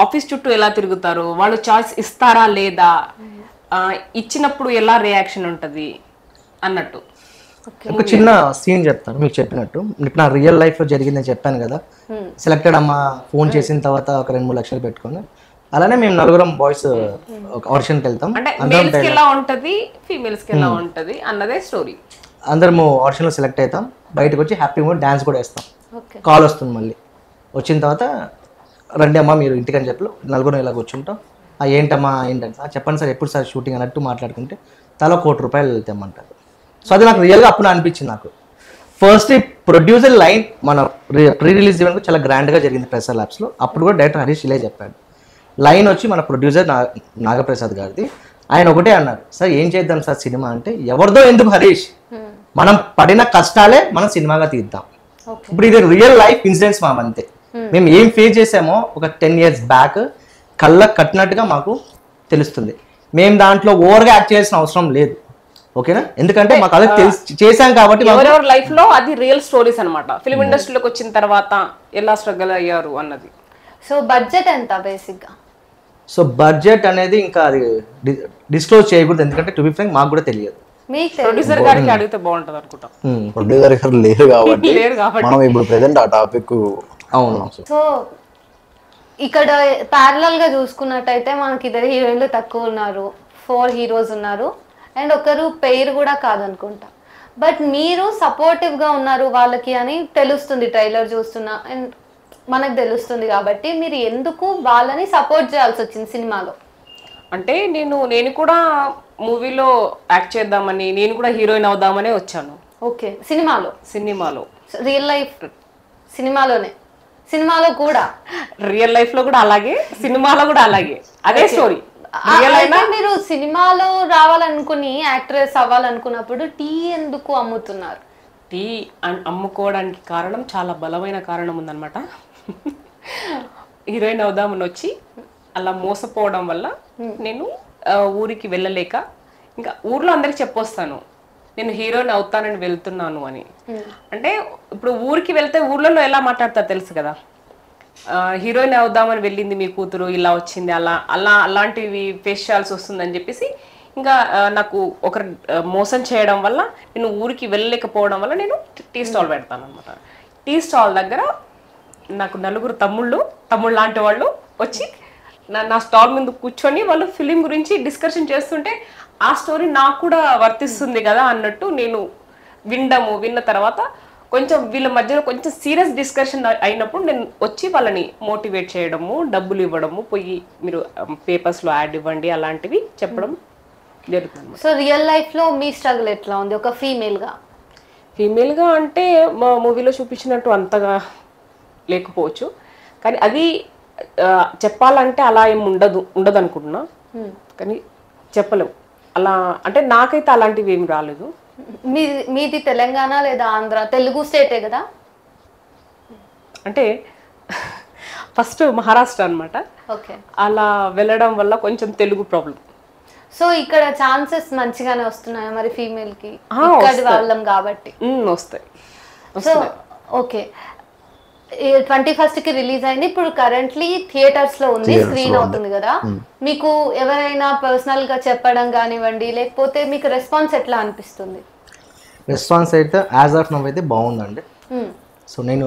ఆఫీస్ చుట్టూ ఎలా తిరుగుతారు, వాళ్ళు చాయిస్ ఇస్తారా లేదా, ఇచ్చినప్పుడు ఎలా రియాక్షన్ ఉంటది అన్నట్టు. ఒక చిన్న సీన్ చెప్తాను మీకు చెప్పినట్టు. ఇప్పుడు నా రియల్ లైఫ్ లో జరిగిందని చెప్పాను కదా, సెలెక్టెడ్ అమ్మ ఫోన్ చేసిన తర్వాత ఒక 2-3 లక్షలు పెట్టుకొని, అలానే మేము 4 బాయ్స్ ఆడిషన్కి వెళ్తాం. అంటే మేల్స్ కి ఎలా ఉంటది ఫీమేల్స్ కి ఎలా ఉంటది అన్నదే స్టోరీ. అందరము ఆడిషన్ లో సెలెక్ట్ అవుతాం, బయటకు వచ్చి హ్యాపీగా డాన్స్ కూడా వేస్తాం. కాల్ వస్తుంది మళ్ళీ, వచ్చిన తర్వాత రండి అమ్మా మీరు ఇంటికి అని చెప్పి 4 ఇలా కూర్చుంటాం. ఏంటమ్మా ఏంటంటే చెప్పండి సార్ ఎప్పుడు సార్ షూటింగ్ అన్నట్టు మాట్లాడుకుంటే తలా ₹1,00,00,000 తెమ్మంటారు. సో అది నాకు రియల్గా అప్పుడు అనిపించింది. నాకు ఫస్ట్ ప్రొడ్యూసర్ లైన్ మన ప్రీ రిలీజ్ ఈవెంట్ చాలా గ్రాండ్గా జరిగింది ప్రెసర్ ల్యాబ్స్లో. అప్పుడు కూడా డైరెక్టర్ హరీష్ ఇలా చెప్పాడు. లైన్ వచ్చి మన ప్రొడ్యూసర్ నాగప్రసాద్ గారిది. ఆయన ఒకటే అన్నారు, సార్ ఏం చేద్దాం సార్ సినిమా అంటే, ఎవరిదో ఎందుకు హరీష్, మనం పడిన కష్టాలే మనం సినిమాగా తీద్దాం. ఇప్పుడు ఇది రియల్ లైఫ్ ఇన్సిడెంట్స్ అంతే. మేము ఏం ఫేస్ చేసామో ఒక 10 years బ్యాక్ కళ్ళకు కట్టినట్టుగా మాకు తెలుస్తుంది. మేము దాంట్లో ఓవర్గా యాక్ట్ చేయాల్సిన అవసరం లేదు, ఓకేనా? ఎందుకంటే మాకు అలా చేసాం కాబట్టి. ఎవరెవరి లైఫ్ లో అది రియల్ స్టోరీస్ అన్నమాట. ఫిలిం ఇండస్ట్రీలోకి వచ్చిన తర్వాత ఎలా స్ట్రగుల్ అయ్యారు అన్నది. సో బడ్జెట్ ఎంత బేసిక్ గా? సో బడ్జెట్ అనేది ఇంకా అది డిస్క్లోజ్ చేయకూడదు, ఎందుకంటే టు బి ఫ్రాంక్ మాకు కూడా తెలియదు. ప్రొడ్యూసర్ గారికి అడిగితే బాగుంటది అనుకుంటా. ప్రొడ్యూసర్ గారు లేరు కాబట్టి మనం ఇప్పుడు ప్రెజెంట్ ఆ టాపిక్. అవును. సో ఇక్కడ ప్యారలల్ గా చూసుకున్నట్టయితే మనకి 2 హీరోయిన్లు తక్కువ ఉన్నారు, 4 హీరోస్ ఉన్నారు, అండ్ ఒకరు పేరు కూడా కాదనుకుంటా. బట్ మీరు సపోర్టివ్ గా ఉన్నారు వాళ్ళకి అని తెలుస్తుంది ట్రైలర్ చూస్తున్నా, అండ్ మనకు తెలుస్తుంది. కాబట్టి మీరు ఎందుకు వాళ్ళని సపోర్ట్ చేయాల్సి వచ్చింది సినిమాలో? అంటే నేను కూడా మూవీలో యాక్ట్ చేద్దామని, నేను కూడా హీరోయిన్ అవుదామనే వచ్చాను. ఓకే, సినిమాలో రియల్ లైఫ్ సినిమాలో కూడా రియల్ లైఫ్ లో కూడా అలాగే, సినిమాలో కూడా అలాగే, అదే స్టోరీ. మీరు సినిమాలో రావాలనుకుని యాక్ట్రెస్ అవ్వాలనుకున్నప్పుడు టీ ఎందుకు అమ్ముతున్నారు? టీ అమ్ముకోవడానికి కారణం, చాలా బలమైన కారణం ఉందన్నమాట. హీరోయిన్ అవుదామని వచ్చి అలా మోసపోవడం వల్ల నేను ఊరికి వెళ్ళలేక, ఇంకా ఊర్లో అందరికి చెప్పొస్తాను నేను హీరోయిన్ అవుతానని వెళ్తున్నాను అని. అంటే ఇప్పుడు ఊరికి వెళ్తే ఊర్లలో ఎలా మాట్లాడతారు తెలుసు కదా, హీరోయిన్ అవుదామని వెళ్ళింది మీ కూతురు, ఇలా వచ్చింది, అలాంటివి ఫేస్ చేయాల్సి వస్తుందని చెప్పేసి ఇంకా నాకు ఒకరు మోసం చేయడం వల్ల నేను ఊరికి వెళ్ళలేకపోవడం వల్ల నేను టీ స్టాల్ పెడతాను అనమాట. టీ స్టాల్ దగ్గర నాకు 4 తమ్ముళ్ళు లాంటి వాళ్ళు వచ్చి నా స్టాల్ మీద కూర్చొని వాళ్ళు ఫిలిం గురించి డిస్కషన్ చేస్తుంటే ఆ స్టోరీ నాకు కూడా వర్తిస్తుంది కదా అన్నట్టు నేను విన్న తర్వాత కొంచెం వీళ్ళ మధ్యలో కొంచెం సీరియస్ డిస్కషన్ అయినప్పుడు నేను వచ్చి వాళ్ళని మోటివేట్ చేయడము, డబ్బులు ఇవ్వడము, పోయి మీరు పేపర్స్లో యాడ్ ఇవ్వండి అలాంటివి చెప్పడం జరుగుతుంది. సో రియల్ లైఫ్లో మీ స్ట్రగుల్ ఎట్లా ఉంది ఒక ఫీమేల్గా? అంటే మా మూవీలో చూపించినట్టు అంతగా లేకపోవచ్చు, కానీ అది చెప్పాలంటే అలా ఏమి ఉండదు అనుకుంటున్నా, కానీ చెప్పలేము. అలా అంటే నాకైతే అలాంటివి ఏమి రాలేదు. మీది తెలంగాణ లేదా ఆంధ్ర? తెలుగు స్టేటే కదా? అంటే ఫస్ట్ మహారాష్ట్ర అన్నమాట. ఓకే, అలా వెళ్ళడం వల్ల కొంచెం తెలుగు ప్రాబ్లం. సో ఇక్కడ ఛాన్సెస్ మంచిగానే వస్తున్నాయా మరి ఫీమేల్ కి? ఇక్కడి వాళ్ళం కాబట్టి వస్తాయి. సో ఓకే, 21st కి రిలీజ్ అయింది, ఇప్పుడు కరెంట్లీ థియేటర్స్ లో ఉంది, స్క్రీన్ అవుతుంది కదా. మీకు ఎవరైనా పర్సనల్ గా చెప్పడం కానివ్వండి, లేకపోతే మీకు రెస్పాన్స్ ఎట్లా అనిపిస్తుంది? రెస్పాన్స్ అయితే యాజ్ ఆఫ్ నౌ అయితే బాగుందండి. సో నేను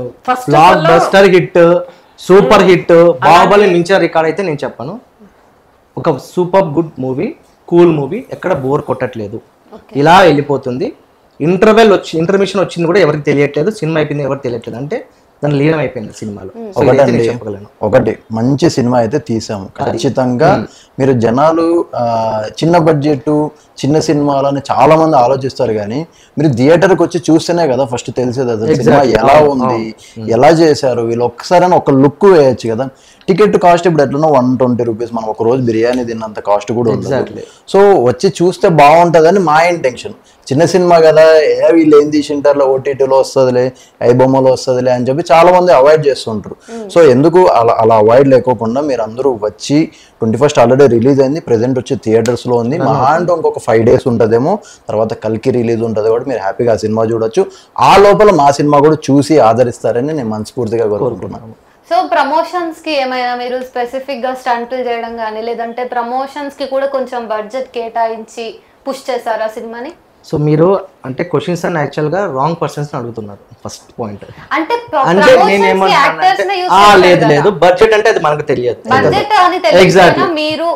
block buster hit, super hit, Baahubali మించిన రికార్డ్ అయితే నేను చెప్పను. ఒక super good movie, cool movie, ఎక్కడ బోర్ కొట్టట్లేదు, ఇలా వెళ్ళిపోతుంది. ఇంటర్మిషన్ వచ్చింది కూడా ఎవరికి తెలియట్లేదు, సినిమా అయిపోయింది ఎవరికి తెలియట్లేదు, అంటే దాని లీనం అయిపోయింది సినిమాలో. ఒకటి మంచి సినిమా అయితే తీసాము ఖచ్చితంగా. మీరు జనాలు చిన్న బడ్జెట్ చిన్న సినిమాలని చాలా మంది ఆలోచిస్తారు, కానీ మీరు థియేటర్కి వచ్చి చూస్తేనే కదా ఫస్ట్ తెలిసేది అసలు సినిమా ఎలా ఉంది, ఎలా చేశారు వీళ్ళు. ఒక్కసారైనా ఒక లుక్ వేయచ్చు కదా. టికెట్ కాస్ట్ ఇప్పుడు ఎట్లనో 120 రూపీస్, మనం ఒక రోజు బిర్యానీ తిన్నంత కాస్ట్ కూడా ఉంది. సో వచ్చి చూస్తే బాగుంటుందని మా ఇంటెన్షన్. చిన్న సినిమా కదా వీళ్ళు ఏం తీసింటారు ఓటీటీలో వస్తుందిలే ఐబొమ్మలో వస్తుందిలే అని చెప్పి చాలా మంది అవాయిడ్ చేస్తుంటారు. సో ఎందుకు అలా అవాయిడ్ లేకోకుండా మీరు అందరూ వచ్చి 21st ఆల్రెడీ రిలీజ్ అయింది, ప్రెసెంట్ వచ్చి థియేటర్స్లో ఉంది. మహా అంటే ఇంకొక 5 days ఉంటుందేమో, తర్వాత కల్కి రిలీజ్ ఉంటుంది కూడా మీరు హ్యాపీగా ఆ సినిమా చూడొచ్చు. ఆ లోపల మా సినిమా కూడా చూసి ఆదరిస్తారని నేను మనస్ఫూర్తిగా కోరుకుంటున్నాను. సో ప్రమోషన్స్ కి ఏమైనా మీరు స్పెసిఫిక్ గా స్టంట్లు చేయడం కానీ లేదంటే ప్రమోషన్స్ కి కూడా కొంచెం బడ్జెట్ కేటాయించి పుష్ చేశారా సినిమాని? సో మీరు అంటే క్వశ్చన్స్ అని యాక్చువల్గా రాంగ్ పర్సన్స్ అడుగుతున్నారు. ఫస్ట్ పాయింట్ అంటే నేను లేదు బడ్జెట్ అంటే అది మనకు తెలియదు. ఎగ్జాక్ట్లీ మీరు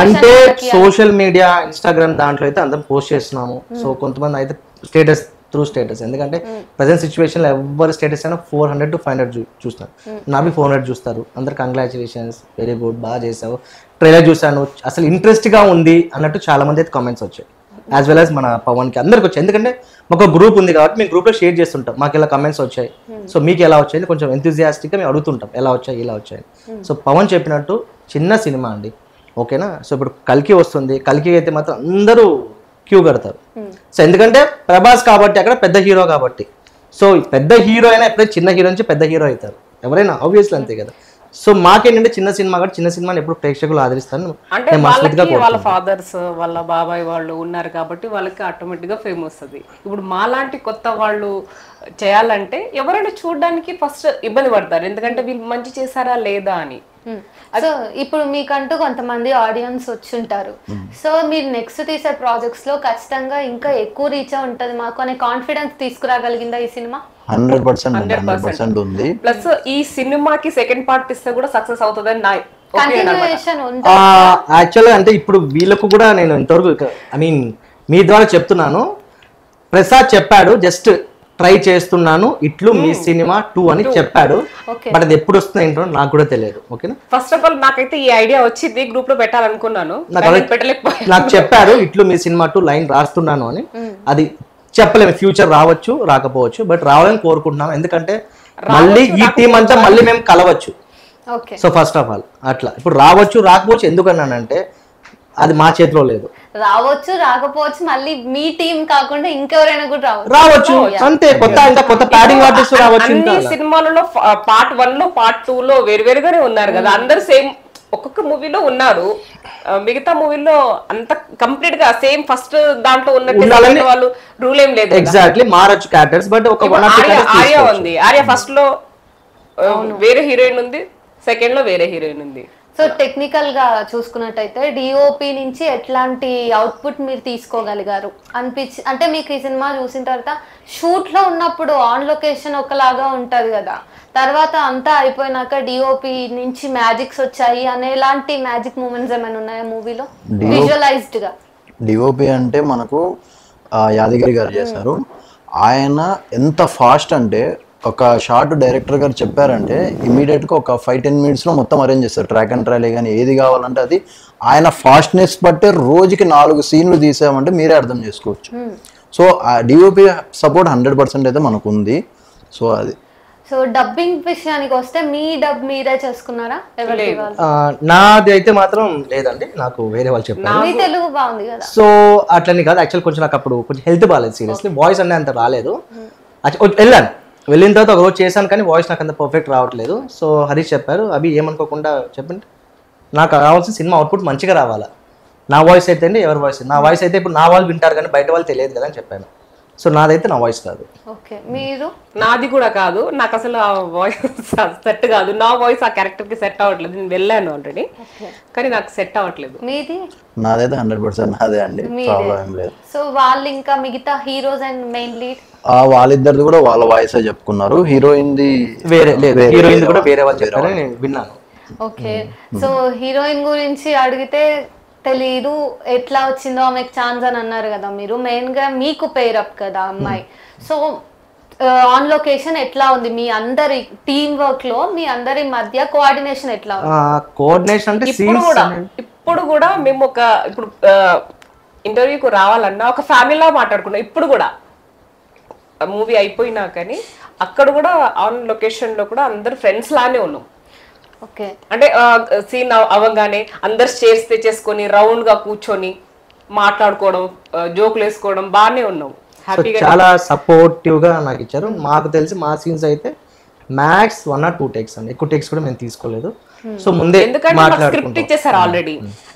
అంటే సోషల్ మీడియా ఇన్స్టాగ్రామ్ దాంట్లో అయితే అందరం పోస్ట్ చేస్తున్నాము. సో కొంతమంది అయితే స్టేటస్ త్రూ స్టేటస్, ఎందుకంటే ప్రజెంట్ సిచ్యువేషన్ లో ఎవరి స్టేటస్ అయినా 400 to 500 చూస్తారు. నావి 400 చూస్తారు. అందరు కంగ్రాచులేషన్స్, వెరీ గుడ్, బాగా చేసావు, ట్రైలర్ చూసాను, అసలు ఇంట్రెస్ట్ గా ఉంది అన్నట్టు చాలా మంది అయితే కామెంట్స్ వచ్చాయి. యాజ్ వెల్ యాజ్ మన పవన్ కి అందరికి వచ్చాయి. ఎందుకంటే మాకు గ్రూప్ ఉంది కాబట్టి మేము గ్రూప్ లో షేర్ చేస్తుంటాం. మాకు ఇలా కమెంట్స్ వచ్చాయి, సో మీకు ఎలా వచ్చాయి కొంచెం ఎంతూజియాస్టిక్ గా మేము అడుగుతుంటాం, ఎలా వచ్చాయి ఇలా వచ్చాయి. సో పవన్ చెప్పినట్టు చిన్న సినిమా అండి, ఓకేనా. సో ఇప్పుడు కల్కి వస్తుంది, కల్కి అయితే మాత్రం అందరూ క్యూ కడతారు. సో ఎందుకంటే ప్రభాస్ కాబట్టి అక్కడ పెద్ద హీరో కాబట్టి. సో పెద్ద హీరో అయినా ఎప్పుడైతే చిన్న హీరో నుంచి పెద్ద హీరో అవుతారు ఎవరైనా, ఆబ్వియస్లీ అంతే కదా. సో మాకేంటంటే చిన్న సినిమా కాబట్టి చిన్న సినిమాని ఎప్పుడు ప్రేక్షకులు ఆదరిస్తాను. అంటే వాళ్ళ ఫాదర్స్ వాళ్ళ బాబాయ్ వాళ్ళు ఉన్నారు కాబట్టి వాళ్ళకి ఆటోమేటిక్ గా ఫేమ్ వస్తుంది. ఇప్పుడు మాలాంటి కొత్త వాళ్ళు చేయాలంటే ఎవరైనా చూడడానికి ఫస్ట్ ఇబ్బంది పడతారు, ఎందుకంటే వీళ్ళు మంచి చేశారా లేదా అని. సో ఇప్పుడు మీకంటూ కొంతమంది ఆడియన్స్ వచ్చుంటారు. సో మీరు నెక్స్ట్ తీసే ప్రాజెక్ట్స్ లో ఖచ్చితంగా ఇంకా ఎక్కువ రీచ్ ఉంటది మాకు అనే కాన్ఫిడెన్స్ తీసుకురాగలిగిందా ఈ సినిమా? 100% ఉంది. ప్లస్ ఈ సినిమాకి సెకండ్ పార్ట్ ఇస్తే కూడా సక్సెస్ అవుతుందని నా కంటిన్యూయేషన్ ఉంది. యాక్చువల్గా అంటే ఇప్పుడు వీళ్ళకు కూడా నేను ఇంతవరకు ఐ మీన్ మీ ద్వారా చెప్తున్నాను, ప్రసాద్ చెప్పాడు జస్ట్ ట్రై చేస్తున్నాను ఇట్లు మీ సినిమా 2 అని చెప్పాడు. బట్ అది ఎప్పుడు వస్తుంది ఏంటో నాకు కూడా తెలియదు. ఓకేనా, ఫస్ట్ ఆఫ్ ఆల్ నాకైతే ఈ ఐడియా వచ్చింది, గ్రూప్ లో పెట్టాలనుకున్నాను, నాకు చెప్పారు ఇట్లు మీ సినిమా 2 లైన్ రాస్తున్నాను అని. అది చెప్పలేము, ఫ్యూచర్ రావచ్చు రాకపోవచ్చు, బట్ రావాలని కోరుకుంటున్నాం. ఎందుకంటే మళ్ళీ ఈ టీం అంతా మళ్ళీ మేము కలవచ్చు. సో ఫస్ట్ ఆఫ్ ఆల్ అట్లా ఇప్పుడు రావచ్చు రాకపోవచ్చు ఎందుకన్నానంటే అది మా చేతిలో లేదు. రావచ్చు రాకపోవచ్చు, మళ్ళీ మీ టీం కాకుండా ఇంకెవరైనా కూడా రావచ్చు అంతే. కొత్త ప్యాడింగ్ ఆర్టిస్ట్ రావచ్చు. అన్ని సినిమాలలో పార్ట్ 1 లో పార్ట్ 2 లో వేరువేరుగానే ఉన్నారు కదా, అందరు సేమ్ ఒక్కొక్క మూవీలో ఉన్నారు. మిగతా మూవీలో అంత కంప్లీట్ గా సేమ్ ఫస్ట్ దాంట్లో ఉన్నట్టు వాళ్ళు రూల్ ఏం లేదు. ఎగ్జాక్ట్లీ మారచ్చు క్యారెక్టర్స్. బట్ ఒక ఆర్య ఉంది, ఆర్య ఫస్ట్ లో వేరే హీరోయిన్ ఉంది, సెకండ్ లో వేరే హీరోయిన్ ఉంది. సో టెక్నికల్ గా చూసుకున్నట్టయితే డిఓపి నుంచి ఎట్లాంటి అవుట్పుట్ మీరు తీసుకోగలిగారు అంటే మీకు ఈ సినిమా చూసిన తర్వాత షూట్ లో ఉన్నప్పుడు ఆన్ లొకేషన్ ఒకలాగా ఉంటది కదా, తర్వాత అంతా అయిపోయినాక డిఓపి నుంచి మ్యాజిక్స్ వచ్చాయి అనేలాంటి మ్యాజిక్ మూమెంట్స్ ఏమైనా ఉన్నాయా మూవీలో విజువలైజ్డ్ గా? డిఓపి అంటే మనకు యాదగిరి గారు చేశారు. ఆయన ఎంత ఫాస్ట్ అంటే ఒక షార్ట్ డైరెక్టర్ గారు చెప్పారంటే ఇమీడియట్గా ఒక 5-10 minutesలో మొత్తం అరేంజ్ చేస్తారు. ట్రాక్ అండ్ ట్రైలే కానీ ఏది కావాలంటే అది ఆయన ఫాస్ట్నెస్ బట్టే రోజుకి 4 సీన్లు తీసామంటే మీరే అర్థం చేసుకోవచ్చు. సో ఆ డిఓపి సపోర్ట్ 100% అయితే మనకు ఉంది. సో అది. సో డబ్బింగ్ విషయానికి వస్తే మీ డబ్ మీరే చేసుకున్నారా? నాది అయితే మాత్రం లేదండి, నాకు వేరే వాళ్ళు చెప్పారు. మీ తెలుగు బాగుంది కదా. సో అట్లని కాదు, యాక్చువల్ కొంచెం నాకు అప్పుడు కొంచెం హెల్త్ బాగాలేదు, సీరియస్లీ వాయిస్ అనే అంత రాలేదు. వెళ్ళిన తర్వాత ఒక రోజు చేశాను కానీ వాయిస్ నాకు అంత పర్ఫెక్ట్ రావట్లేదు. సో హరీష్ చెప్పారు, అవి ఏమనుకోకుండా చెప్పండి, నాకు కావాల్సిన సినిమా అవుట్పుట్ మంచిగా రావాలా. నా వాయిస్ అయితే అండి ఎవరి వాయిస్, నా వాయిస్ అయితే ఇప్పుడు నా వాళ్ళు వింటారు కానీ బయట వాళ్ళు తెలియదు కదా అని చెప్పాను. సో నాదైతే నా వాయిస్ కాదు. ఓకే, మీరు? నాది కూడా కాదు, నాకు అసలు ఆ వాయిస్ సెట్ కాదు, నా వాయిస్ ఆ క్యారెక్టర్ కి సెట్ అవ్వట్లేదు. నేను వెళ్ళాను ఆల్రెడీ కానీ నాకు సెట్ అవ్వట్లేదు. మీది? నాదైతే 100% నాదే అండి, ప్రాబ్లం ఏం లేదు. సో వాళ్ళు ఇంకా మిగతా హీరోస్ అండ్ మెయిన్ లీడ్ వాళ్ళిద్దరిది కూడా వాళ్ళ వాయిస్ చెప్పుకున్నారు. హీరోయిన్ ది వేరే లేదు, హీరోయిన్ కూడా వేరే వాళ్ళు చెప్పారని నేను విన్నాను. ఓకే, సో హీరోయిన్ గురించి అడిగితే తెలీదు ఎట్లా వచ్చిందో ఆమెకు ఛాన్స్ అని అన్నారు కదా మీరు. మెయిన్ గా మీకు పేరప్ కదా అమ్మాయి. సో ఆన్ లొకేషన్ ఎట్లా ఉంది మీ అందరి టీమ్ వర్క్ లో, మీ అందరి మధ్య కోఆర్డినేషన్ ఎట్లా ఉంది? కోఆర్డినేషన్ అంటే ఇప్పుడు కూడా మేము ఒక ఇప్పుడు ఇంటర్వ్యూకి రావాలన్నా ఒక ఫ్యామిలీలా మాట్లాడుకున్నాం. ఇప్పుడు కూడా మూవీ అయిపోయినా కానీ అక్కడ కూడా ఆన్ లొకేషన్ లో కూడా అందరు ఫ్రెండ్స్ లానే ఉన్నాం. ఓకే, అంటే సీన్ అవ్వగానే అందరు చైర్స్ తెచ్చేసుకొని రౌండ్ గా కూర్చొని మాట్లాడుకోవడం జోకులు వేసుకోవడం బాగానే ఉన్నావు హ్యాపీగా. చాలా సపోర్టివ్గా నాకు ఇచ్చారు. మాకు తెలిసి మా సీన్స్ అయితే మ్యాక్స్ 1 or 2 టేక్స్ అండి, ఎక్కువ టేక్స్ కూడా మేము తీసుకోలేదు. సో ముందే ఎందుకంటే స్క్రిప్ట్ ఇచ్చేసారు ఆల్రెడీ,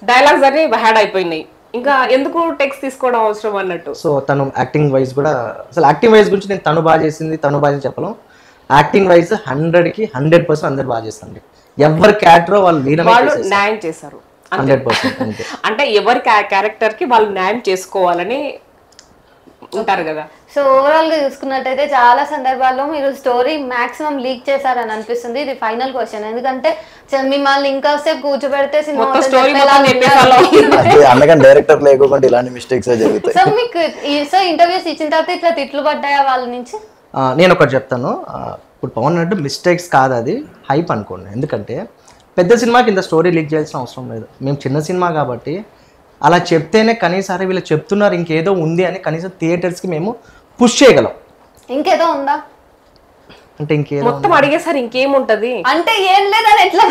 డైలాగ్స్ అన్ని హ్యాడ్ అయిపోయినాయి, ఇంకా ఎందుకు టెక్స్ట్ తీసుకోవడం అవసరం అన్నట్టు. సో తను యాక్టింగ్ వైజ్ కూడా, అసలు యాక్టింగ్ వైజ్ గురించి నేను తను బాగా చేసింది తను బాగా చెప్పలేం. యాక్టింగ్ వైజ్ 100కి 100% అందరు బాగా చేస్తారండి. ఎవరి క్యారెక్టర్ వాళ్ళు న్యాయం చేశారు 100%. అంటే ఎవరి క్యారెక్టర్ కి వాళ్ళు న్యాయం చేసుకోవాలని ఉంటారు కదా. సో ఓవరాల్ గా చూసుకున్నట్టయితే చాలా సందర్భాల్లో మీరు స్టోరీ మాక్సిమం లీక్ చేశారని అనిపిస్తుంది. ఇది ఫైనల్ క్వశ్చన్, ఎందుకంటే మిమ్మల్ని ఇంకా సేపు కూర్చోబెడితే అందుకని డైరెక్టర్ లేకుండా ఇలాంటి మిస్టేక్స్ జరుగుతాయి. సో మీకు ఇంటర్వ్యూస్ ఇచ్చిన తర్వాత ఇట్లా తిట్లు పడ్డాయా వాళ్ళ నుంచి? నేను ఒకటి చెప్తాను, ఇప్పుడు పవన్ అన్నట్టు మిస్టేక్స్ కాదు, అది హైప్ అనుకోండి. ఎందుకంటే పెద్ద సినిమాకి ఇంత స్టోరీ లీక్ చేయాల్సిన అవసరం లేదు. మేము చిన్న సినిమా కాబట్టి అలా చెప్తేనే కనీసం వీళ్ళు చెప్తున్నారు ఇంకేదో ఉంది అని కనీసం థియేటర్స్కి మేము పుష్ చేయగలం. ఇంకేదో ఉందా అంటే ఇంకేదో మొత్తం అడిగేసారి ఇంకేముంటది అంటే ఏం లేదని ఎట్లా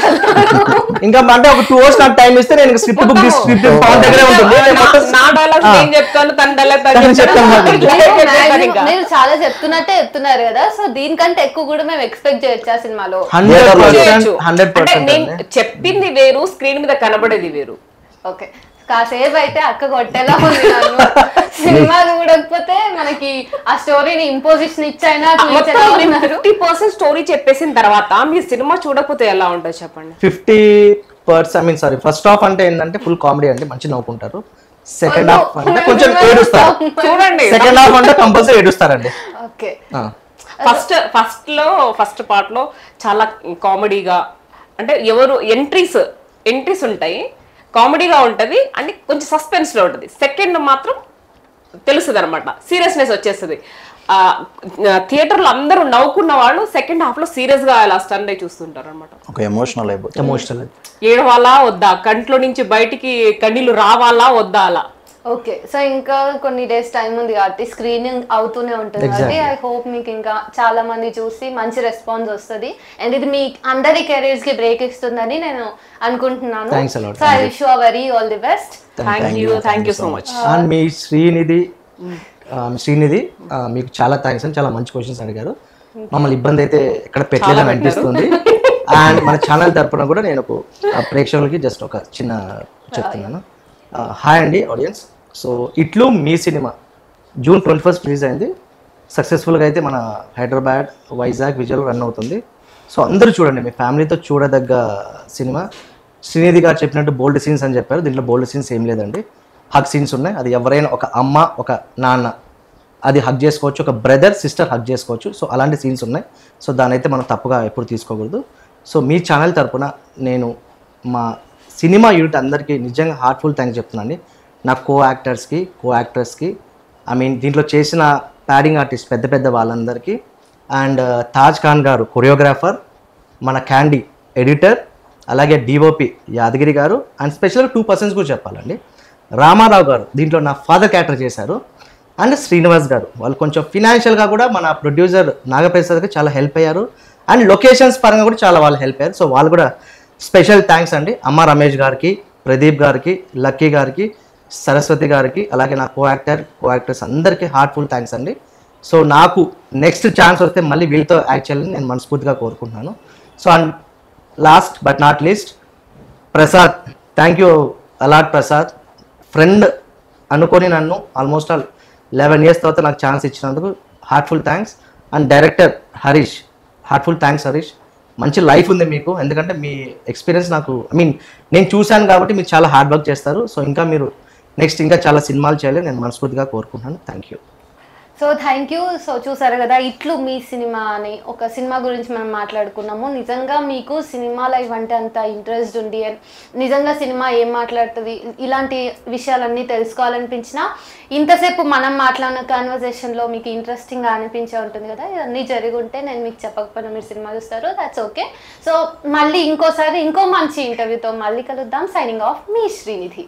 ఇంకా అంటే ఒక 2 hours నాకు టైం ఇస్తే నేను స్క్రిప్ట్ బుక్ స్క్రిప్ట్ పవన్ దగ్గరే ఉంటుంది. నా డైలాగ్ నేను చెప్తాను, తన డైలాగ్ మీరు చాలా చెప్తున్నట్టే చెప్తున్నారు కదా. సో దీనికంటే ఎక్కువ కూడా మేము ఎక్స్పెక్ట్ చేయొచ్చు ఆ సినిమాలో. 100%. నేను చెప్పింది వేరు, స్క్రీన్ మీద కనబడేది వేరు. ఓకే, కాసేపు అయితే అక్క కొట్టేలా ఉంది నన్ను. సినిమా చూడకపోతే మనకి ఆ స్టోరీని ఇంపోజిషన్ ఇచ్చైనా 50% స్టోరీ చెప్పేసిన తర్వాత మీ సినిమా చూడకపోతే ఎలా ఉంటుంది చెప్పండి. 50% ఫస్ట్ హాఫ్ అంటే ఏంటంటే ఫుల్ కామెడీ అండి, మంచి నవ్వుకుంటారు. సెకండ్ హాఫ్ అంటే కొంచెం ఏడుస్తారు. చూడండి, సెకండ్ హాఫ్ అంటే కంపల్సరీ ఏడుస్తారండి. ఓకే, ఫస్ట్ పార్ట్ లో చాలా కామెడీగా, అంటే ఎవరు ఎంట్రీస్ ఉంటాయి, కామెడీగా ఉంటుంది అండ్ కొంచెం సస్పెన్స్ లో ఉంటుంది. సెకండ్ మాత్రం తెలుస్తుంది అనమాట, సీరియస్నెస్ వచ్చేస్తుంది. థియేటర్లో అందరూ నవ్వుకున్న వాళ్ళు సెకండ్ హాఫ్ లో సీరియస్ గా అలా స్టన్ అయి చూస్తుంటారు అనమాట. ఎమోషనల్ ఏడవాలా వద్దా, కంట్లో నుంచి బయటికి కన్నీళ్ళు రావాలా వద్దా అలా. ఓకే, సో ఇంకా కొన్ని డేస్ టైం ఉంది కాబట్టి స్క్రీనింగ్ అవుతూనే ఉంటుంది కాబట్టి ఐ హోప్ మీకు ఇంకా చాలా మంది చూసి మంచి రెస్పాన్స్ వస్తుంది అండ్ ఇది మీ అందరి కెరీర్స్ కి బ్రేక్ ఇస్తుందని నేను అనుకుంటున్నాను. So I wish you very all the best. Thank you so much. And మీ శ్రీనిధి మీకు చాలా థ్యాంక్స్ అండి, చాలా మంచి క్వశ్చన్స్ అడిగారు. మమ్మల్ని ఇబ్బంది అయితే ఎక్కడ పెట్టలేదని అనిపిస్తుంది. అండ్ మన ఛానల్ తరపున కూడా నేను ప్రేక్షకులకి జస్ట్ ఒక చిన్న చెప్తున్నాను. హాయ్ అండి ఆడియన్స్. సో ఇట్లు మీ సినిమా June 21 రిలీజ్ అయింది. సక్సెస్ఫుల్గా అయితే మన హైదరాబాద్, వైజాగ్, విజయవాడ రన్ అవుతుంది. సో అందరూ చూడండి, మీ ఫ్యామిలీతో చూడదగ్గ సినిమా. శ్రీనిధి గారు చెప్పినట్టు బోల్డ్ సీన్స్ అని చెప్పారు, దీంట్లో బోల్డ్ సీన్స్ ఏం లేదండి, హగ్ సీన్స్ ఉన్నాయి. అది ఎవరైనా ఒక అమ్మ ఒక నాన్న అది హగ్ చేసుకోవచ్చు, ఒక బ్రదర్ సిస్టర్ హగ్ చేసుకోవచ్చు. సో అలాంటి సీన్స్ ఉన్నాయి. సో దాని అయితే మనం తప్పుగా ఎప్పుడు తీసుకోకూడదు. సో మీ ఛానల్ తరపున నేను మా సినిమా యూనిట్ అందరికీ నిజంగా హార్ట్ఫుల్ థ్యాంక్స్ చెప్తున్నాను. నా కో యాక్టర్స్కి ఐ మీన్ దీంట్లో చేసిన ప్యాడింగ్ ఆర్టిస్ట్ పెద్ద వాళ్ళందరికీ, అండ్ తాజ్ ఖాన్ గారు కొరియోగ్రాఫర్, మన క్యాండీ ఎడిటర్, అలాగే డిఓపి యాదగిరి గారు, అండ్ స్పెషల్గా 2 persons కూడా చెప్పాలండి. రామారావు గారు దీంట్లో నా ఫాదర్ క్యారెక్టర్ చేశారు, అండ్ శ్రీనివాస్ గారు వాళ్ళు కొంచెం ఫినాన్షియల్గా కూడా మన ప్రొడ్యూసర్ నాగప్రసాద్కి చాలా హెల్ప్ అయ్యారు, అండ్ లొకేషన్స్ పరంగా కూడా చాలా వాళ్ళు హెల్ప్ అయ్యారు. సో వాళ్ళు కూడా స్పెషల్ థ్యాంక్స్ అండి. అమ్మ రమేష్ గారికి, ప్రదీప్ గారికి, లక్కీ గారికి, సరస్వతి గారికి, అలాగే నా కో యాక్టర్స్ అందరికీ హార్ట్ఫుల్ థ్యాంక్స్ అండి. సో నాకు నెక్స్ట్ ఛాన్స్ వస్తే మళ్ళీ వీళ్ళతో యాక్ట్ చేయాలని నేను మనస్ఫూర్తిగా కోరుకుంటున్నాను. So and last but not least Prasad, thank you a lot Prasad. Friend అనుకొని నన్ను ఆల్మోస్ట్ 11 years తర్వాత నాకు ఛాన్స్ ఇచ్చినందుకు heartful thanks. And director Harish, heartful thanks Harish. మంచి లైఫ్ ఉంది మీకు, ఎందుకంటే మీ ఎక్స్పీరియన్స్ నాకు ఐ మీన్ నేను చూశాను కాబట్టి మీరు చాలా హార్డ్ వర్క్ చేస్తారు. సో ఇంకా మీరు నెక్స్ట్ ఇంకా చాలా సినిమాలు చేయాలి నేను మనస్ఫూర్తిగా కోరుకుంటున్నాను. Thank you. So thank you. So చూసారు కదా, ఇట్లు మీ సినిమా అని ఒక సినిమా గురించి మనం మాట్లాడుకున్నాము. నిజంగా మీకు సినిమా లైఫ్ అంటే అంత ఇంట్రెస్ట్ ఉంది, నిజంగా సినిమా ఏం మాట్లాడుతుంది ఇలాంటి విషయాలన్నీ తెలుసుకోవాలనిపించినా ఇంతసేపు మనం మాట్లాడిన కాన్వర్జేషన్లో మీకు ఇంట్రెస్టింగ్గా అనిపించే ఉంటుంది కదా. ఇవన్నీ జరిగి ఉంటే నేను మీకు చెప్పకపోయినా మీరు సినిమా చూస్తారు, దట్స్ ఓకే. సో మళ్ళీ ఇంకోసారి ఇంకో మంచి ఇంటర్వ్యూతో మళ్ళీ కలుద్దాం. సైనింగ్ ఆఫ్ మీ శ్రీనిధి.